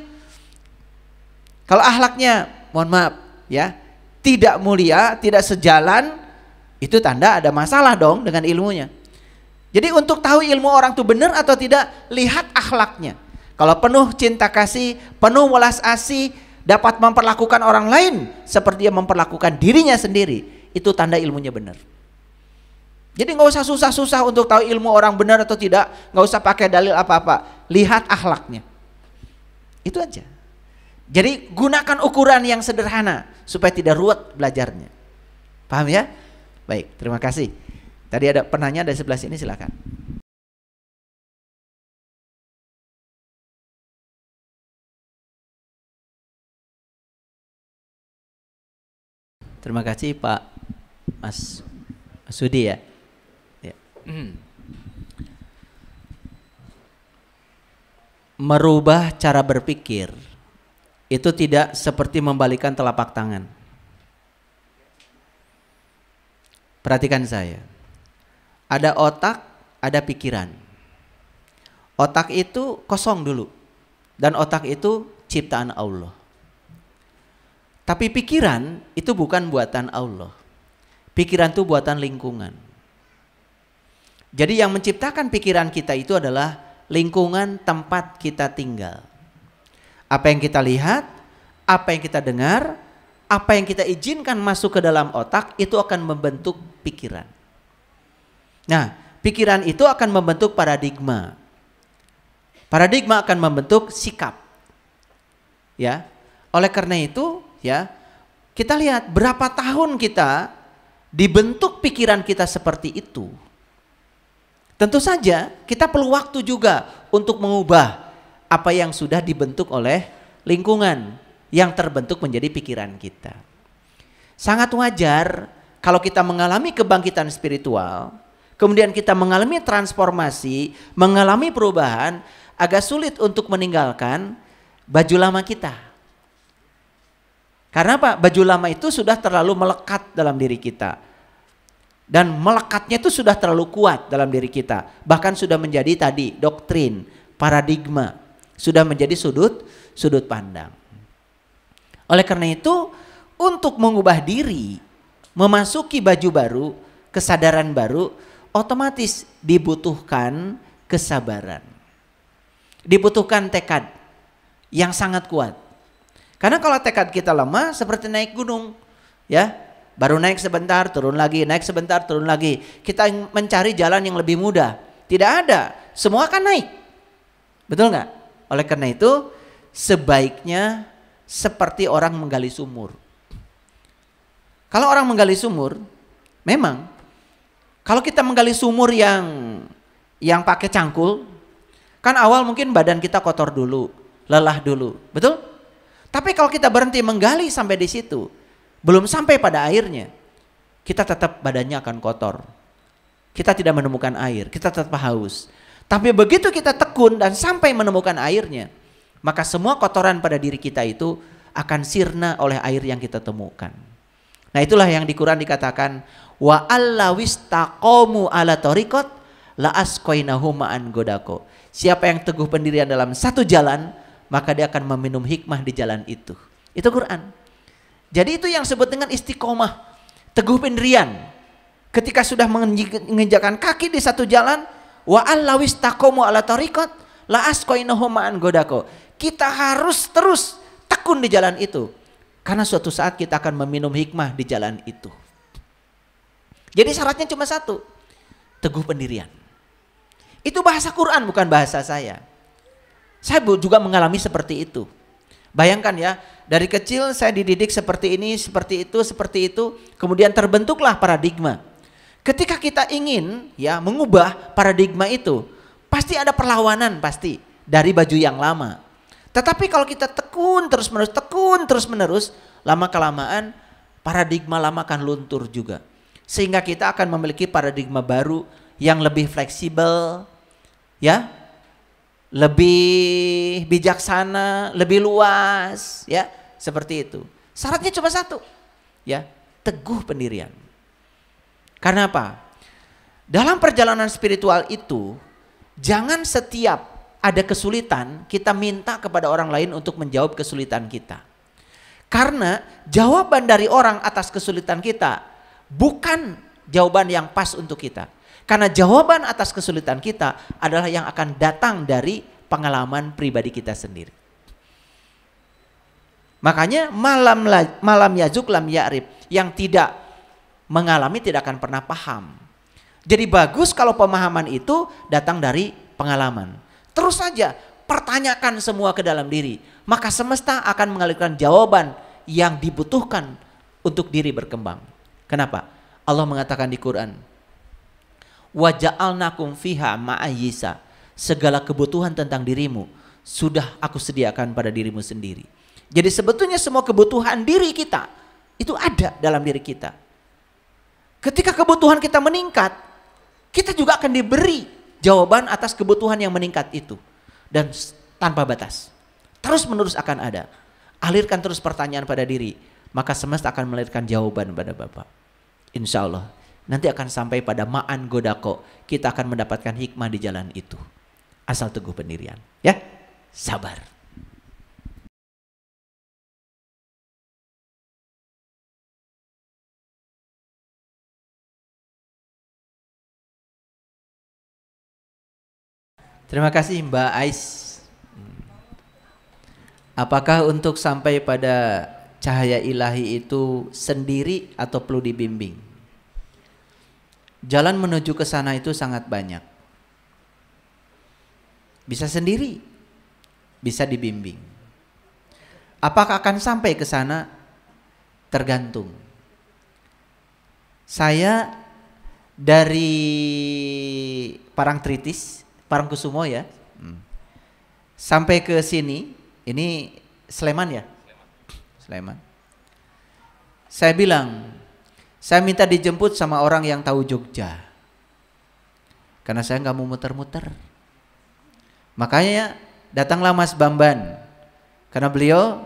Kalau akhlaknya, mohon maaf ya, tidak mulia, tidak sejalan, itu tanda ada masalah dong dengan ilmunya. Jadi untuk tahu ilmu orang itu benar atau tidak, lihat akhlaknya. Kalau penuh cinta kasih, penuh welas asih, dapat memperlakukan orang lain seperti dia memperlakukan dirinya sendiri, itu tanda ilmunya benar. Jadi nggak usah susah-susah untuk tahu ilmu orang benar atau tidak, nggak usah pakai dalil apa-apa, lihat akhlaknya. Itu aja. Jadi gunakan ukuran yang sederhana supaya tidak ruwet belajarnya. Paham ya? Baik, terima kasih. Tadi ada penanya dari sebelah sini, silakan. Terima kasih Pak Mas Sudi ya. Merubah cara berpikir itu tidak seperti membalikan telapak tangan. Perhatikan saya. Ada otak, ada pikiran. Otak itu kosong dulu. Dan otak itu ciptaan Allah. Tapi pikiran itu bukan buatan Allah. Pikiran itu buatan lingkungan. Jadi yang menciptakan pikiran kita itu adalah lingkungan tempat kita tinggal. Apa yang kita lihat, apa yang kita dengar, apa yang kita izinkan masuk ke dalam otak, itu akan membentuk pikiran. Nah, pikiran itu akan membentuk paradigma. Paradigma akan membentuk sikap. Ya. Oleh karena itu, ya, kita lihat berapa tahun kita dibentuk pikiran kita seperti itu. Tentu saja kita perlu waktu juga untuk mengubah apa yang sudah dibentuk oleh lingkungan yang terbentuk menjadi pikiran kita. Sangat wajar kalau kita mengalami kebangkitan spiritual, kemudian kita mengalami transformasi, mengalami perubahan, agak sulit untuk meninggalkan baju lama kita. Karena apa? Baju lama itu sudah terlalu melekat dalam diri kita. Dan melekatnya itu sudah terlalu kuat dalam diri kita. Bahkan sudah menjadi tadi doktrin, paradigma. Sudah menjadi sudut pandang. Oleh karena itu, untuk mengubah diri, memasuki baju baru, kesadaran baru, otomatis dibutuhkan kesabaran. Dibutuhkan tekad yang sangat kuat. Karena kalau tekad kita lemah seperti naik gunung, ya, baru naik sebentar, turun lagi, naik sebentar, turun lagi. Kita mencari jalan yang lebih mudah. Tidak ada, semua akan naik. Betul nggak? Oleh karena itu, sebaiknya seperti orang menggali sumur. Kalau orang menggali sumur, memang kalau kita menggali sumur yang pakai cangkul, kan awal mungkin badan kita kotor dulu, lelah dulu, betul? Tapi kalau kita berhenti menggali sampai di situ, belum sampai pada airnya, kita tetap badannya akan kotor. Kita tidak menemukan air, kita tetap haus. Tapi begitu kita tekun dan sampai menemukan airnya, maka semua kotoran pada diri kita itu akan sirna oleh air yang kita temukan. Nah itulah yang di Quran dikatakan, wa allawistaqomu ala tariqat la asqainahum ma'an godako. Siapa yang teguh pendirian dalam satu jalan, maka dia akan meminum hikmah di jalan itu. Itu Quran. Jadi itu yang disebut dengan istiqomah, teguh pendirian. Ketika sudah menginjakkan kaki di satu jalan, wa allawistaqomu ala tariqat la asqainahum ma'an godako. Kita harus terus tekun di jalan itu. Karena suatu saat kita akan meminum hikmah di jalan itu. Jadi syaratnya cuma satu, teguh pendirian. Itu bahasa Quran, bukan bahasa saya. Saya juga mengalami seperti itu. Bayangkan ya, dari kecil saya dididik seperti ini, seperti itu, kemudian terbentuklah paradigma. Ketika kita ingin ya mengubah paradigma itu, pasti ada perlawanan pasti dari baju yang lama. Tetapi kalau kita tekun terus menerus, lama kelamaan paradigma lama akan luntur juga. Sehingga kita akan memiliki paradigma baru yang lebih fleksibel, ya, lebih bijaksana, lebih luas, ya, seperti itu. Syaratnya cuma satu, ya, teguh pendirian. Karena apa? Dalam perjalanan spiritual itu, jangan setiap ada kesulitan kita minta kepada orang lain untuk menjawab kesulitan kita. Karena jawaban dari orang atas kesulitan kita bukan jawaban yang pas untuk kita. Karena jawaban atas kesulitan kita adalah yang akan datang dari pengalaman pribadi kita sendiri. Makanya malam yazuk lam ya'rif, yang tidak mengalami tidak akan pernah paham. Jadi bagus kalau pemahaman itu datang dari pengalaman. Terus saja pertanyakan semua ke dalam diri, maka semesta akan mengalirkan jawaban yang dibutuhkan untuk diri berkembang. Kenapa? Allah mengatakan di Quran, wa ja'alnakum fiha ma'ayyisa, segala kebutuhan tentang dirimu sudah aku sediakan pada dirimu sendiri. Jadi sebetulnya semua kebutuhan diri kita itu ada dalam diri kita. Ketika kebutuhan kita meningkat, kita juga akan diberi jawaban atas kebutuhan yang meningkat itu. Dan tanpa batas, terus menerus akan ada. Alirkan terus pertanyaan pada diri, maka semesta akan melahirkan jawaban pada Bapak. Insya Allah nanti akan sampai pada ma'an godako, kita akan mendapatkan hikmah di jalan itu. Asal teguh pendirian, ya, sabar. Terima kasih Mbak Ais. Apakah untuk sampai pada cahaya ilahi itu sendiri atau perlu dibimbing? Jalan menuju ke sana itu sangat banyak. Bisa sendiri, bisa dibimbing. Apakah akan sampai ke sana? tergantung. Saya dari Parangtritis, Parangkusumo ya, sampai ke sini, ini Sleman ya? Sleman. Saya bilang, saya minta dijemput sama orang yang tahu Jogja. Karena saya nggak mau muter-muter. Makanya datanglah Mas Bamban. Karena beliau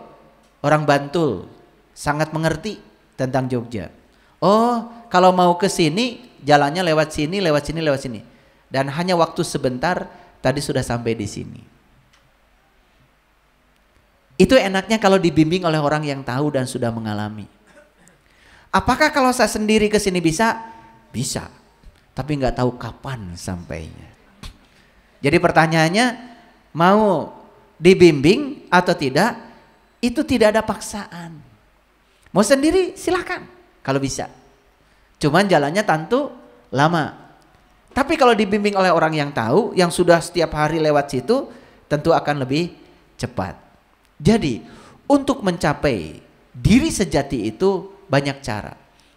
orang Bantul, sangat mengerti tentang Jogja. Oh, kalau mau ke sini, jalannya lewat sini, lewat sini, lewat sini. Dan hanya waktu sebentar, tadi sudah sampai di sini. Itu enaknya kalau dibimbing oleh orang yang tahu dan sudah mengalami. Apakah kalau saya sendiri ke sini bisa? Bisa. Tapi nggak tahu kapan sampainya. Jadi pertanyaannya, mau dibimbing atau tidak? Itu tidak ada paksaan. Mau sendiri silahkan kalau bisa. Cuman jalannya tentu lama. Tapi kalau dibimbing oleh orang yang tahu, yang sudah setiap hari lewat situ, tentu akan lebih cepat. Jadi untuk mencapai diri sejati itu banyak cara.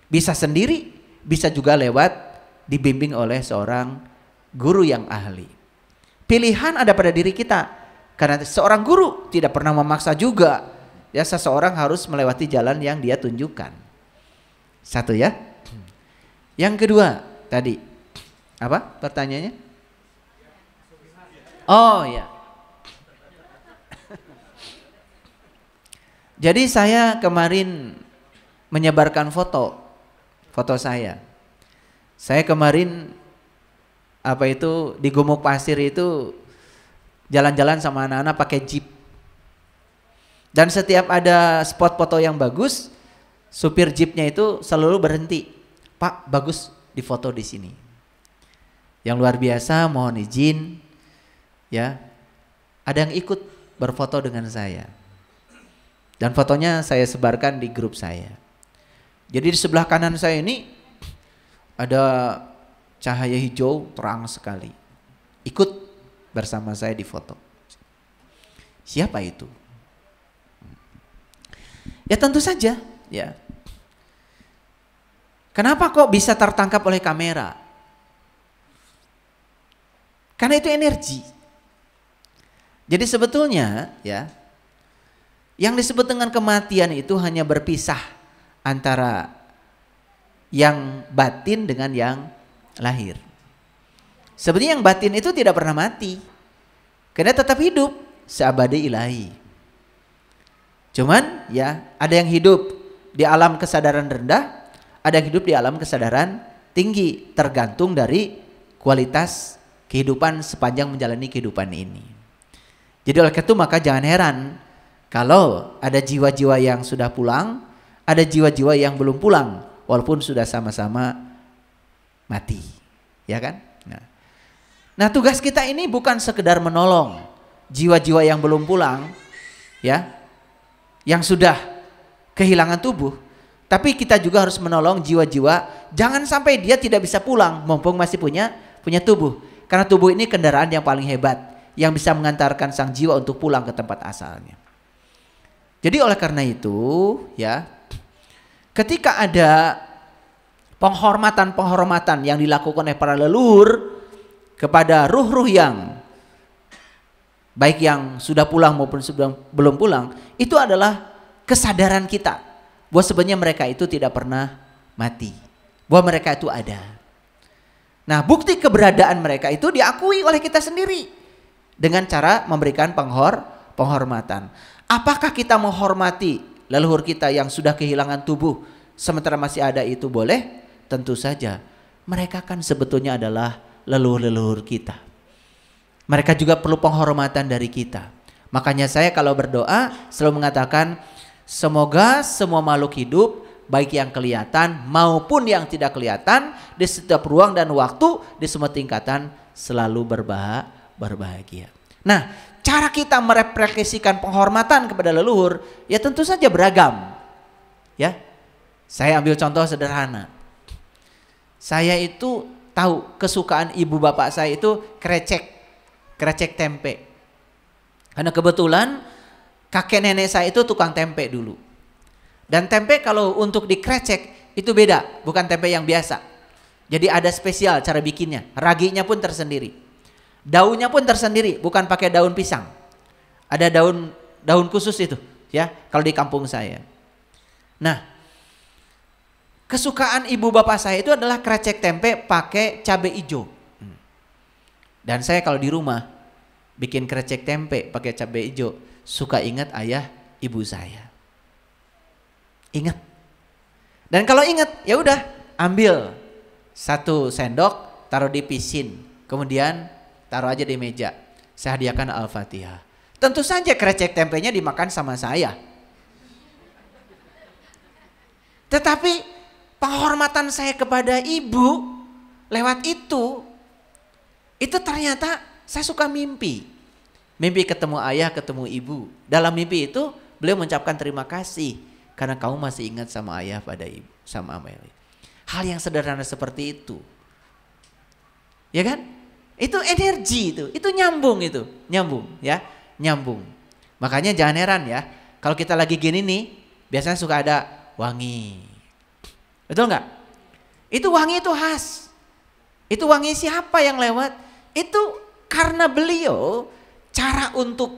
Bisa sendiri, bisa juga lewat dibimbing oleh seorang guru yang ahli. Pilihan ada pada diri kita. Karena seorang guru tidak pernah memaksa juga. Ya, seseorang harus melewati jalan yang dia tunjukkan. Satu ya. Yang kedua tadi apa pertanyaannya? Oh ya. Jadi saya kemarin menyebarkan foto saya. Saya kemarin di Gumuk Pasir itu jalan-jalan sama anak-anak pakai jeep. Dan setiap ada spot foto yang bagus, supir jeepnya itu selalu berhenti. Pak, bagus difoto di sini. Yang luar biasa, mohon izin ya. Ada yang ikut berfoto dengan saya. Dan fotonya saya sebarkan di grup saya. Jadi di sebelah kanan saya ini ada cahaya hijau terang sekali. Ikut bersama saya di foto. Siapa itu? Ya tentu saja, ya. Kenapa kok bisa tertangkap oleh kamera? Karena itu energi. Jadi sebetulnya, ya, yang disebut dengan kematian itu hanya berpisah antara yang batin dengan yang lahir. Sebenarnya yang batin itu tidak pernah mati. Karena tetap hidup seabadi ilahi. Cuman ya ada yang hidup di alam kesadaran rendah, ada yang hidup di alam kesadaran tinggi. Tergantung dari kualitas kehidupan sepanjang menjalani kehidupan ini. Jadi oleh itu maka jangan heran kalau ada jiwa-jiwa yang sudah pulang, ada jiwa-jiwa yang belum pulang, walaupun sudah sama-sama mati, ya kan? Nah tugas kita ini bukan sekedar menolong jiwa-jiwa yang belum pulang, ya, yang sudah kehilangan tubuh, tapi kita juga harus menolong jiwa-jiwa, jangan sampai dia tidak bisa pulang, mumpung masih punya tubuh, karena tubuh ini kendaraan yang paling hebat, yang bisa mengantarkan sang jiwa untuk pulang ke tempat asalnya. Jadi oleh karena itu ya, ketika ada penghormatan yang dilakukan oleh para leluhur kepada ruh-ruh yang baik yang sudah pulang maupun belum pulang, itu adalah kesadaran kita bahwa sebenarnya mereka itu tidak pernah mati, bahwa mereka itu ada. Nah bukti keberadaan mereka itu diakui oleh kita sendiri dengan cara memberikan penghormatan. Apakah kita menghormati leluhur kita yang sudah kehilangan tubuh sementara masih ada itu boleh? Tentu saja. Mereka kan sebetulnya adalah leluhur-leluhur kita. Mereka juga perlu penghormatan dari kita. Makanya saya kalau berdoa selalu mengatakan semoga semua makhluk hidup baik yang kelihatan maupun yang tidak kelihatan di setiap ruang dan waktu di semua tingkatan selalu berbahagia. Nah, cara kita merefleksikan penghormatan kepada leluhur ya tentu saja beragam. Ya. Saya ambil contoh sederhana. Saya itu tahu kesukaan ibu bapak saya itu krecek tempe. Karena kebetulan kakek nenek saya itu tukang tempe dulu. Dan tempe kalau untuk dikrecek itu beda, bukan tempe yang biasa. Jadi ada spesial cara bikinnya, raginya pun tersendiri. Daunnya pun tersendiri, bukan pakai daun pisang. Ada daun khusus itu, ya, kalau di kampung saya. Nah, kesukaan ibu bapak saya itu adalah krecek tempe pakai cabai hijau. Dan saya kalau di rumah bikin krecek tempe pakai cabai hijau, suka ingat ayah ibu saya. Ingat. Dan kalau ingat, ya udah ambil 1 sendok, taruh di pisin, kemudian taruh aja di meja. Saya hadiahkan Al-Fatihah. Tentu saja krecek tempenya dimakan sama saya. Tetapi penghormatan saya kepada ibu lewat itu ternyata saya suka mimpi. Mimpi ketemu ayah, ketemu ibu. Dalam mimpi itu beliau mengucapkan terima kasih karena kamu masih ingat sama ayah pada ibu, sama Ameli. Hal yang sederhana seperti itu. Ya kan? Itu energi itu nyambung ya, nyambung. Makanya jangan heran ya, kalau kita lagi gini nih, biasanya suka ada wangi. Betul nggak? Itu wangi itu khas. Itu wangi siapa yang lewat? Itu karena beliau cara untuk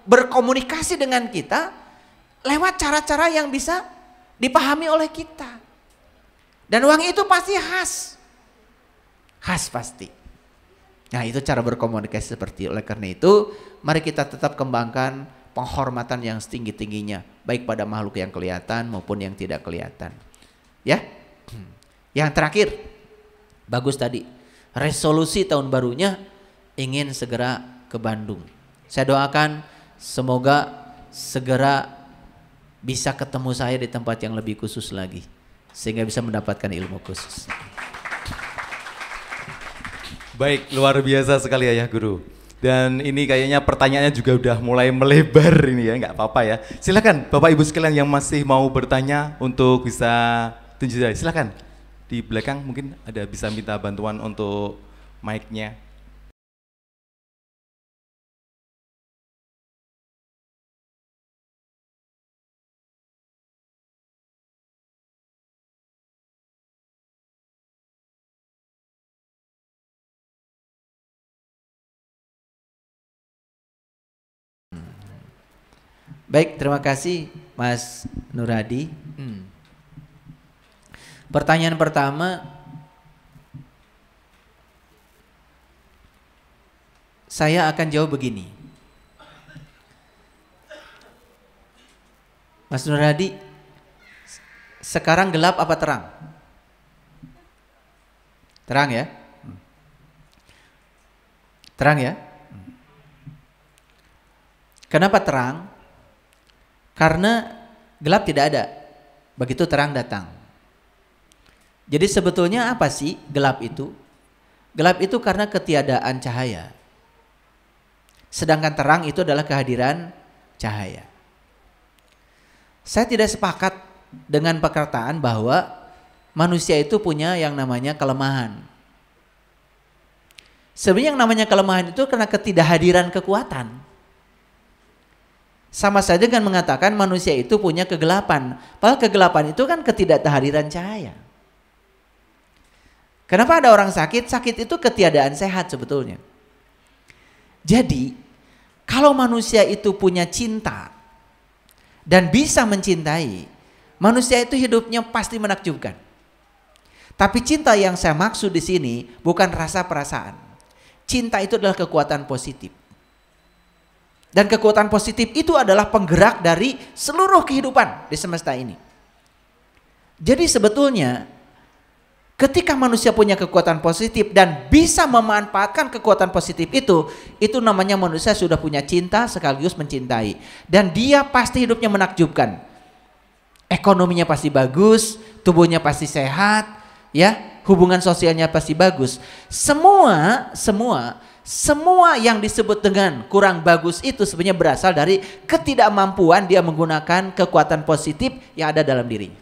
berkomunikasi dengan kita lewat cara-cara yang bisa dipahami oleh kita. Dan wangi itu pasti khas. Khas pasti. Nah, itu cara berkomunikasi seperti. Oleh karena itu, mari kita tetap kembangkan penghormatan yang setinggi-tingginya, baik pada makhluk yang kelihatan maupun yang tidak kelihatan. Ya. Yang terakhir, bagus tadi. Resolusi tahun barunya ingin segera ke Bandung. Saya doakan semoga segera bisa ketemu saya di tempat yang lebih khusus lagi, sehingga bisa mendapatkan ilmu khusus. Baik, luar biasa sekali ya Guru. Dan ini kayaknya pertanyaannya juga udah mulai melebar ini ya, nggak apa-apa ya. Silakan Bapak Ibu sekalian yang masih mau bertanya untuk bisa tunjuk saya. Silakan di belakang mungkin ada bisa minta bantuan untuk mic-nya. Baik, terima kasih Mas Nuradi. Pertanyaan pertama, saya akan jawab begini. Mas Nuradi, sekarang gelap apa terang? Terang ya? Terang ya? Kenapa terang? Karena gelap tidak ada, begitu terang datang. Jadi sebetulnya apa sih gelap itu? Gelap itu karena ketiadaan cahaya. Sedangkan terang itu adalah kehadiran cahaya. Saya tidak sepakat dengan perkataan bahwa manusia itu punya yang namanya kelemahan. Sebenarnya yang namanya kelemahan itu karena ketidakhadiran kekuatan. Sama saja dengan mengatakan manusia itu punya kegelapan. Padahal kegelapan itu kan ketidakhadiran cahaya. Kenapa ada orang sakit? Sakit itu ketiadaan sehat sebetulnya. Jadi kalau manusia itu punya cinta dan bisa mencintai, manusia itu hidupnya pasti menakjubkan. Tapi cinta yang saya maksud di sini bukan rasa perasaan. Cinta itu adalah kekuatan positif. Dan kekuatan positif itu adalah penggerak dari seluruh kehidupan di semesta ini. Jadi sebetulnya ketika manusia punya kekuatan positif dan bisa memanfaatkan kekuatan positif itu namanya manusia sudah punya cinta sekaligus mencintai. Dan dia pasti hidupnya menakjubkan. Ekonominya pasti bagus, tubuhnya pasti sehat, ya, hubungan sosialnya pasti bagus. Semua yang disebut dengan kurang bagus itu sebenarnya berasal dari ketidakmampuan dia menggunakan kekuatan positif yang ada dalam dirinya.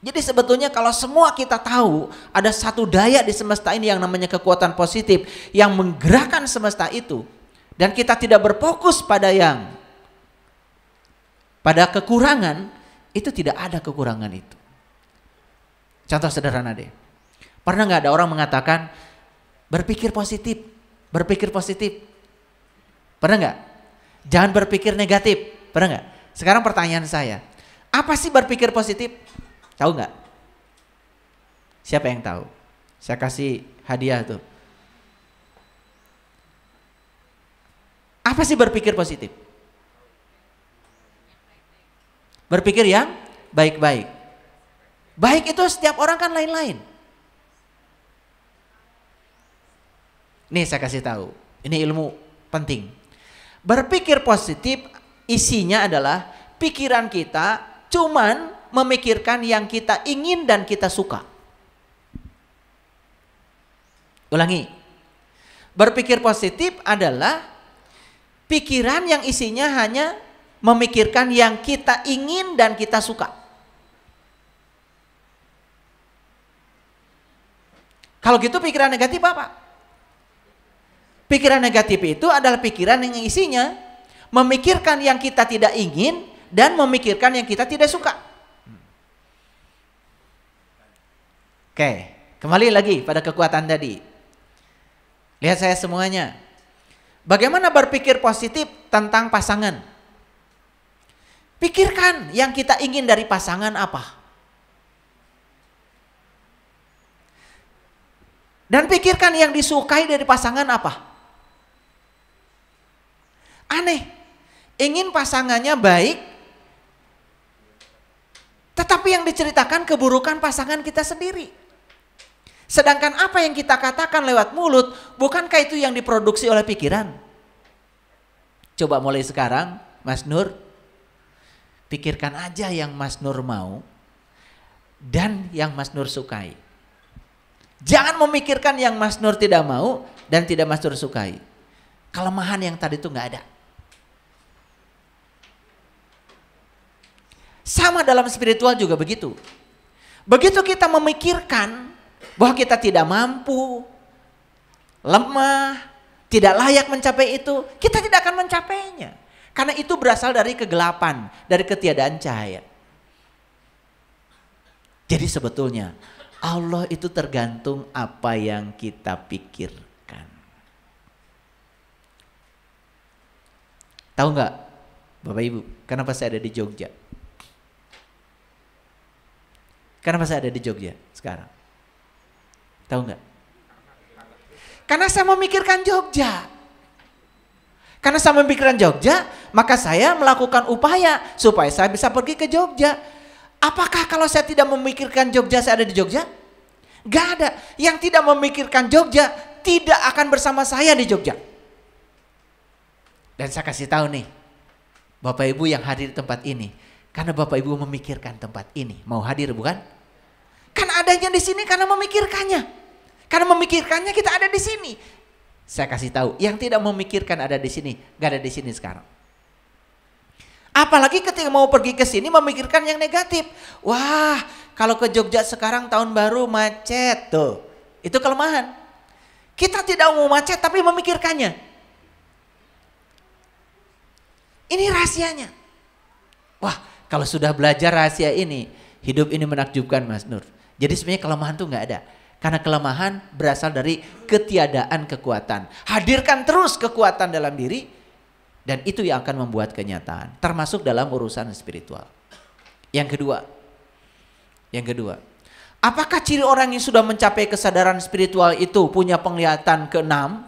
Jadi sebetulnya kalau semua kita tahu ada satu daya di semesta ini yang namanya kekuatan positif yang menggerakkan semesta itu, dan kita tidak berfokus pada yang Pada kekurangan itu tidak ada kekurangan itu. Contoh sederhana deh. Pernah nggak ada orang mengatakan berpikir positif, berpikir positif? Pernah nggak? Jangan berpikir negatif. Pernah nggak? Sekarang pertanyaan saya, apa sih berpikir positif? Tahu nggak? Siapa yang tahu? Saya kasih hadiah tuh. Apa sih berpikir positif? Berpikir yang baik-baik. Baik itu setiap orang kan lain-lain. Nih saya kasih tahu, ini ilmu penting. Berpikir positif isinya adalah pikiran kita cuman memikirkan yang kita ingin dan kita suka. Ulangi. Berpikir positif adalah pikiran yang isinya hanya memikirkan yang kita ingin dan kita suka. Kalau gitu pikiran negatif apa? Pikiran negatif itu adalah pikiran yang isinya memikirkan yang kita tidak ingin dan memikirkan yang kita tidak suka. Oke, kembali lagi pada kekuatan tadi. Lihat saya semuanya. Bagaimana berpikir positif tentang pasangan? Pikirkan yang kita ingin dari pasangan apa. Dan pikirkan yang disukai dari pasangan apa. Aneh, ingin pasangannya baik, tetapi yang diceritakan keburukan pasangan kita sendiri. Sedangkan apa yang kita katakan lewat mulut, bukankah itu yang diproduksi oleh pikiran? Coba mulai sekarang, Mas Nur, pikirkan aja yang Mas Nur mau dan yang Mas Nur sukai. Jangan memikirkan yang Mas Nur tidak mau dan tidak Mas Nur sukai. Kelemahan yang tadi itu nggak ada. Sama dalam spiritual juga begitu. Begitu kita memikirkan bahwa kita tidak mampu, lemah, tidak layak mencapai itu, kita tidak akan mencapainya. Karena itu berasal dari kegelapan, dari ketiadaan cahaya. Jadi sebetulnya Allah itu tergantung apa yang kita pikirkan. Tahu nggak, Bapak Ibu, kenapa saya ada di Jogja? Kenapa saya ada di Jogja sekarang? Tahu nggak? Karena saya memikirkan Jogja. Karena saya memikirkan Jogja, maka saya melakukan upaya supaya saya bisa pergi ke Jogja. Apakah kalau saya tidak memikirkan Jogja, saya ada di Jogja? Gak ada. Yang tidak memikirkan Jogja tidak akan bersama saya di Jogja. Dan saya kasih tahu nih, Bapak Ibu yang hadir di tempat ini, karena Bapak Ibu memikirkan tempat ini, mau hadir bukan? Kan adanya di sini karena memikirkannya. Karena memikirkannya kita ada di sini. Saya kasih tahu, yang tidak memikirkan ada di sini, gak ada di sini sekarang. Apalagi ketika mau pergi ke sini memikirkan yang negatif. Wah, kalau ke Jogja sekarang tahun baru macet tuh. Itu kelemahan. Kita tidak mau macet tapi memikirkannya. Ini rahasianya. Wah, kalau sudah belajar rahasia ini, hidup ini menakjubkan, Mas Nur. Jadi sebenarnya kelemahan tuh nggak ada. Karena kelemahan berasal dari ketiadaan kekuatan. Hadirkan terus kekuatan dalam diri dan itu yang akan membuat kenyataan. Termasuk dalam urusan spiritual. Yang kedua. Apakah ciri orang yang sudah mencapai kesadaran spiritual itu punya penglihatan keenam?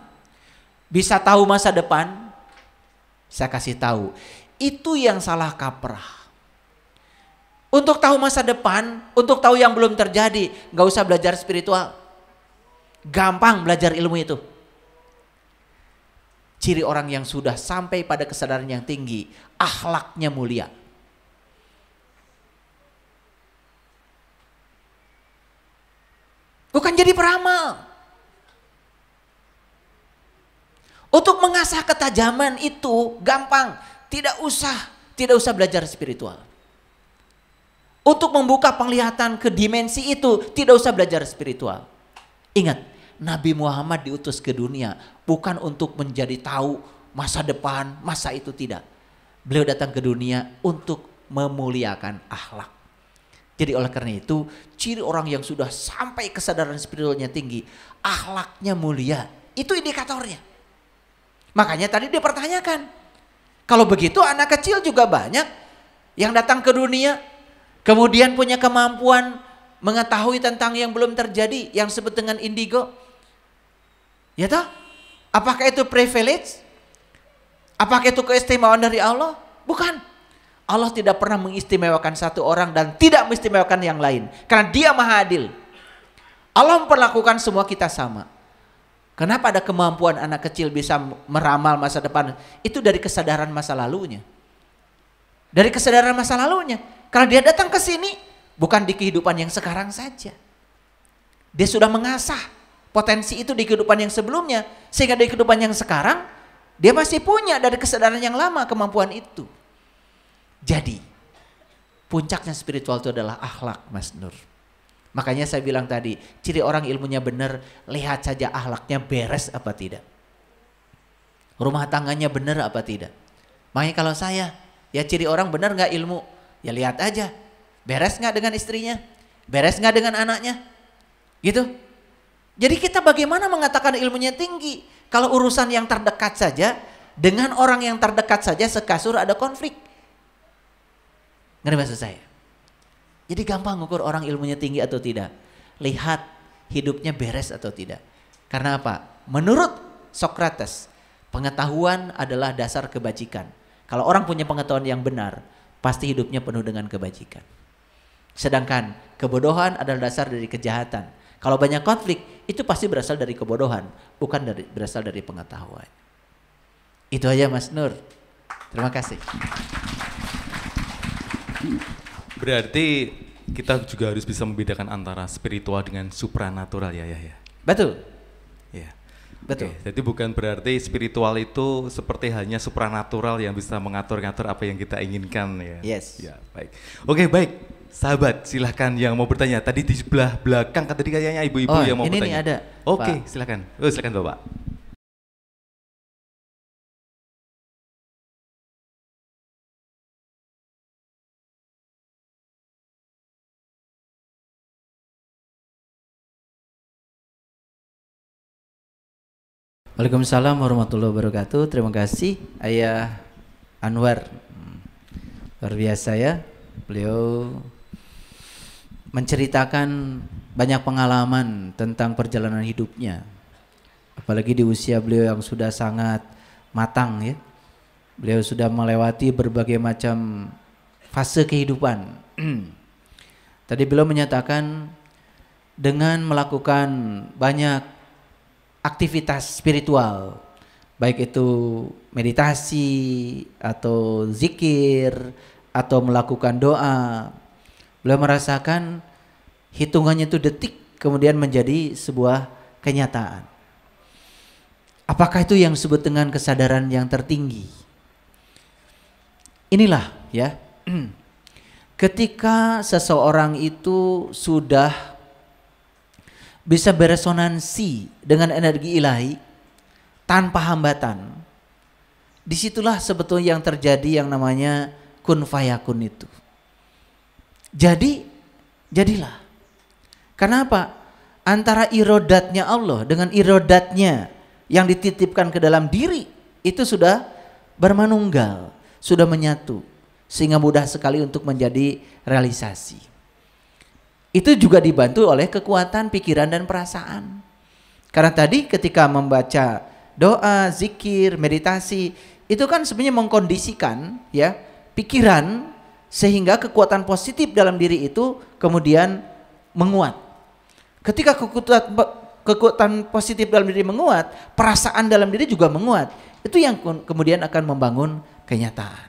Bisa tahu masa depan? Saya kasih tahu. Itu yang salah kaprah. Untuk tahu masa depan, untuk tahu yang belum terjadi, gak usah belajar spiritual. Gampang belajar ilmu itu. Ciri orang yang sudah sampai pada kesadaran yang tinggi, akhlaknya mulia. Bukan jadi peramal. Untuk mengasah ketajaman itu gampang, tidak usah belajar spiritual. Untuk membuka penglihatan ke dimensi itu tidak usah belajar spiritual. Ingat, Nabi Muhammad diutus ke dunia bukan untuk menjadi tahu masa depan, masa itu tidak. Beliau datang ke dunia untuk memuliakan akhlak. Jadi oleh karena itu, ciri orang yang sudah sampai kesadaran spiritualnya tinggi, akhlaknya mulia, itu indikatornya. Makanya tadi dia pertanyakan, kalau begitu anak kecil juga banyak yang datang ke dunia, kemudian punya kemampuan mengetahui tentang yang belum terjadi, yang disebut dengan indigo. Ya toh? Apakah itu privilege? Apakah itu keistimewaan dari Allah? Bukan. Allah tidak pernah mengistimewakan satu orang dan tidak mengistimewakan yang lain. Karena dia maha adil. Allah memperlakukan semua kita sama. Kenapa ada kemampuan anak kecil bisa meramal masa depan? Itu dari kesadaran masa lalunya. Dari kesadaran masa lalunya. Karena dia datang ke sini bukan di kehidupan yang sekarang saja. Dia sudah mengasah potensi itu di kehidupan yang sebelumnya. Sehingga di kehidupan yang sekarang dia masih punya dari kesadaran yang lama kemampuan itu. Jadi puncaknya spiritual itu adalah akhlak, Mas Nur. Makanya saya bilang tadi, ciri orang ilmunya benar, lihat saja akhlaknya beres apa tidak. Rumah tangganya benar apa tidak. Makanya kalau saya, ya ciri orang benar nggak ilmu, ya lihat aja. Beres nggak dengan istrinya, beres nggak dengan anaknya, gitu. Jadi kita bagaimana mengatakan ilmunya tinggi, kalau urusan yang terdekat saja, dengan orang yang terdekat saja sekasur ada konflik. Ngerti maksud saya? Jadi gampang ngukur orang ilmunya tinggi atau tidak. Lihat hidupnya beres atau tidak. Karena apa? Menurut Socrates, pengetahuan adalah dasar kebajikan. Kalau orang punya pengetahuan yang benar, pasti hidupnya penuh dengan kebajikan. Sedangkan kebodohan adalah dasar dari kejahatan. Kalau banyak konflik, itu pasti berasal dari kebodohan, bukan berasal dari pengetahuan. Itu aja Mas Nur. Terima kasih. Berarti kita juga harus bisa membedakan antara spiritual dengan supranatural ya. Betul. Ya. Betul. Oke, jadi bukan berarti spiritual itu seperti hanya supranatural yang bisa mengatur-ngatur apa yang kita inginkan ya. Yes. Ya, baik. Oke, baik. Sahabat, silahkan yang mau bertanya. Tadi di sebelah belakang tadi kayaknya ibu-ibu yang mau ini bertanya. Nih ada. Oke, Pak. silahkan. Silahkan Bapak. Waalaikumsalam warahmatullahi wabarakatuh. Terima kasih Ayah Anwar. Luar biasa ya. Beliau menceritakan banyak pengalaman tentang perjalanan hidupnya. Apalagi di usia beliau yang sudah sangat matang ya. Beliau sudah melewati berbagai macam fase kehidupan. Tadi beliau menyatakan dengan melakukan banyak aktivitas spiritual, baik itu meditasi atau zikir atau melakukan doa, beliau merasakan hitungannya itu detik kemudian menjadi sebuah kenyataan. Apakah itu yang disebut dengan kesadaran yang tertinggi? Inilah ya, ketika seseorang itu sudah bisa beresonansi dengan energi ilahi tanpa hambatan, disitulah sebetulnya yang terjadi yang namanya kun fayakun itu. Jadilah. Kenapa? Antara irodatnya Allah dengan irodatnya yang dititipkan ke dalam diri itu sudah bermanunggal, sudah menyatu, sehingga mudah sekali untuk menjadi realisasi. Itu juga dibantu oleh kekuatan pikiran dan perasaan. Karena tadi ketika membaca doa, zikir, meditasi, itu kan sebenarnya mengkondisikan ya pikiran sehingga kekuatan positif dalam diri itu kemudian menguat. Ketika kekuatan positif dalam diri menguat, perasaan dalam diri juga menguat. Itu yang kemudian akan membangun kenyataan.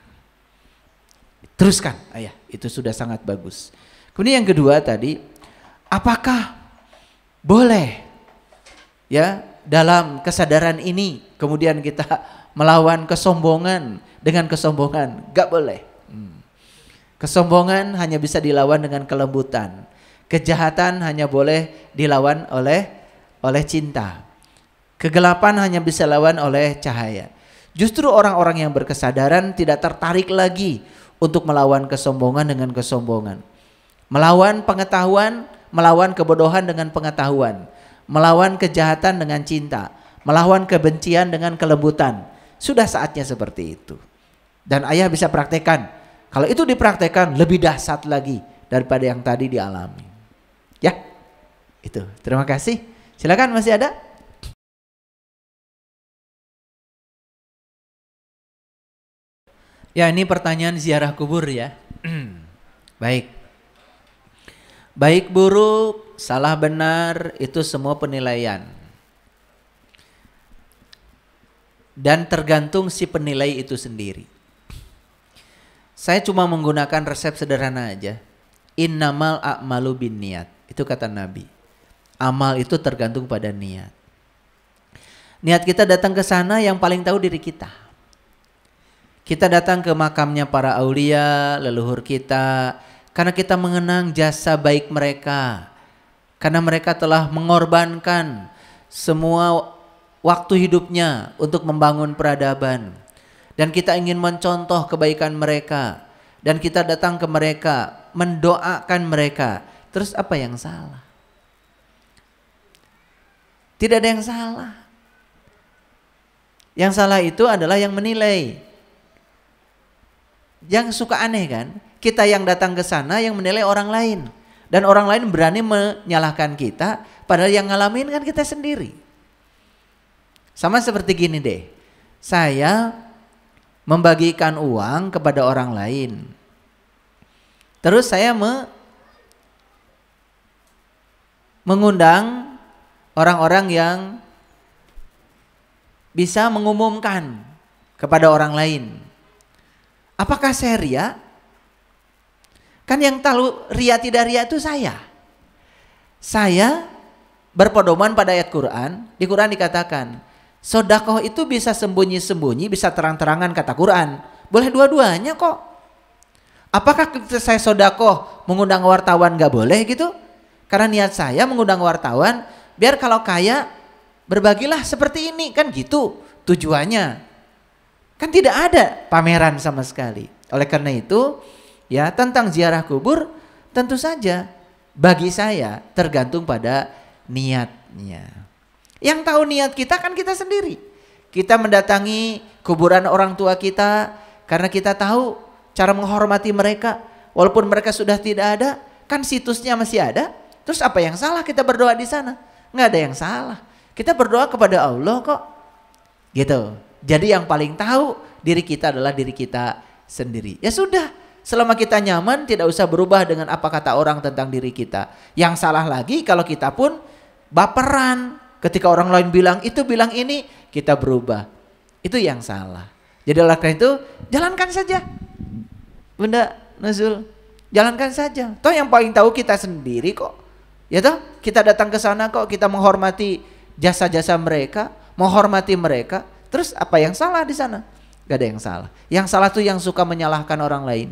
Teruskan, ayah, itu sudah sangat bagus. Kemudian yang kedua tadi, apakah boleh ya dalam kesadaran ini kemudian kita melawan kesombongan dengan kesombongan? Gak boleh. Kesombongan hanya bisa dilawan dengan kelembutan. Kejahatan hanya boleh dilawan oleh cinta. Kegelapan hanya bisa lawan oleh cahaya. Justru orang-orang yang berkesadaran tidak tertarik lagi untuk melawan kesombongan dengan kesombongan. Melawan pengetahuan, melawan kebodohan dengan pengetahuan. Melawan kejahatan dengan cinta. Melawan kebencian dengan kelembutan. Sudah saatnya seperti itu. Dan ayah bisa praktekkan. Kalau itu dipraktekkan lebih dahsyat lagi daripada yang tadi dialami. Ya, itu. Terima kasih. Silakan, masih ada? Ya, ini pertanyaan ziarah kubur ya. Baik. Baik buruk, salah benar, itu semua penilaian. Dan tergantung si penilai itu sendiri. Saya cuma menggunakan resep sederhana aja. Innamal a'malu binniyat. Itu kata Nabi. Amal itu tergantung pada niat. Niat kita datang ke sana yang paling tahu diri kita. Kita datang ke makamnya para aulia, leluhur kita, karena kita mengenang jasa baik mereka. Karena mereka telah mengorbankan semua waktu hidupnya untuk membangun peradaban. Dan kita ingin mencontoh kebaikan mereka. Dan kita datang ke mereka, mendoakan mereka. Terus apa yang salah? Tidak ada yang salah. Yang salah itu adalah yang menilai. Yang suka aneh kan? Kita yang datang ke sana yang menilai orang lain. Dan orang lain berani menyalahkan kita, padahal yang ngalamin kan kita sendiri. Sama seperti gini deh. Saya membagikan uang kepada orang lain. Terus saya mengundang orang-orang yang bisa mengumumkan kepada orang lain. Apakah saya ria? Kan yang tahu ria tidak ria itu saya. Saya berpedoman pada ayat Quran. Di Quran dikatakan, sedekah itu bisa sembunyi-sembunyi, bisa terang-terangan kata Quran. Boleh dua-duanya kok. Apakah saya sedekah mengundang wartawan gak boleh gitu? Karena niat saya mengundang wartawan, biar kalau kaya berbagilah seperti ini, kan gitu tujuannya. Kan tidak ada pameran sama sekali. Oleh karena itu, ya tentang ziarah kubur tentu saja bagi saya tergantung pada niatnya. Yang tahu niat kita kan kita sendiri. Kita mendatangi kuburan orang tua kita karena kita tahu cara menghormati mereka. Walaupun mereka sudah tidak ada, kan situsnya masih ada. Terus apa yang salah kita berdoa di sana? Nggak ada yang salah. Kita berdoa kepada Allah kok. Gitu. Jadi yang paling tahu diri kita adalah diri kita sendiri. Ya sudah, selama kita nyaman tidak usah berubah dengan apa kata orang tentang diri kita. Yang salah lagi kalau kita pun baperan. Ketika orang lain bilang itu, bilang ini, kita berubah. Itu yang salah. Jadi oleh karena itu jalankan saja. Bunda Nuzul, jalankan saja. Toh yang paling tahu kita sendiri kok. Ya toh, kita datang ke sana kok, kita menghormati jasa-jasa mereka, menghormati mereka. Terus apa yang salah di sana? Gak ada yang salah. Yang salah tuh yang suka menyalahkan orang lain.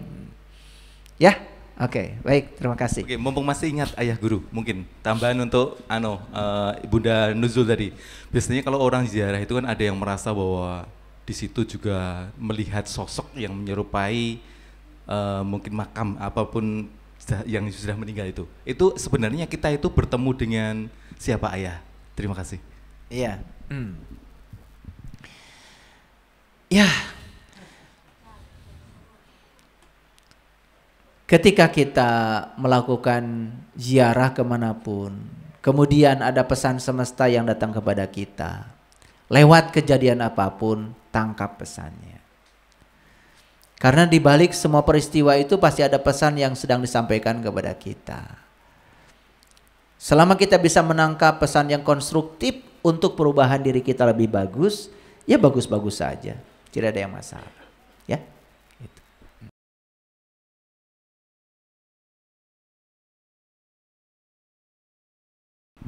Ya, oke, baik, terima kasih. Oke, mumpung masih ingat ayah guru, mungkin tambahan untuk Bunda Nuzul tadi. Biasanya kalau orang ziarah itu kan ada yang merasa bahwa di situ juga melihat sosok yang menyerupai mungkin makam apapun yang sudah meninggal itu. Itu sebenarnya kita itu bertemu dengan siapa ayah? Terima kasih. Iya. Ya, ketika kita melakukan ziarah kemanapun, kemudian ada pesan semesta yang datang kepada kita, lewat kejadian apapun, tangkap pesannya. Karena di balik semua peristiwa itu pasti ada pesan yang sedang disampaikan kepada kita. Selama kita bisa menangkap pesan yang konstruktif untuk perubahan diri kita lebih bagus, ya bagus-bagus saja. Tidak ada yang masalah, ya. Gitu.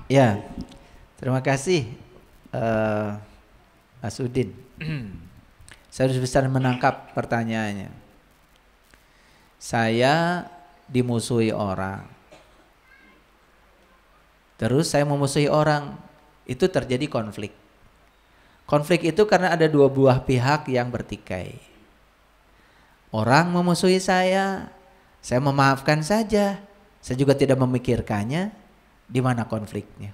Ya, terima kasih, Mas Udin. Saya harus bisa menangkap pertanyaannya. Saya dimusuhi orang, terus saya memusuhi orang, itu terjadi konflik. Konflik itu karena ada dua buah pihak yang bertikai. Orang memusuhi saya memaafkan saja. Saya juga tidak memikirkannya, di mana konfliknya.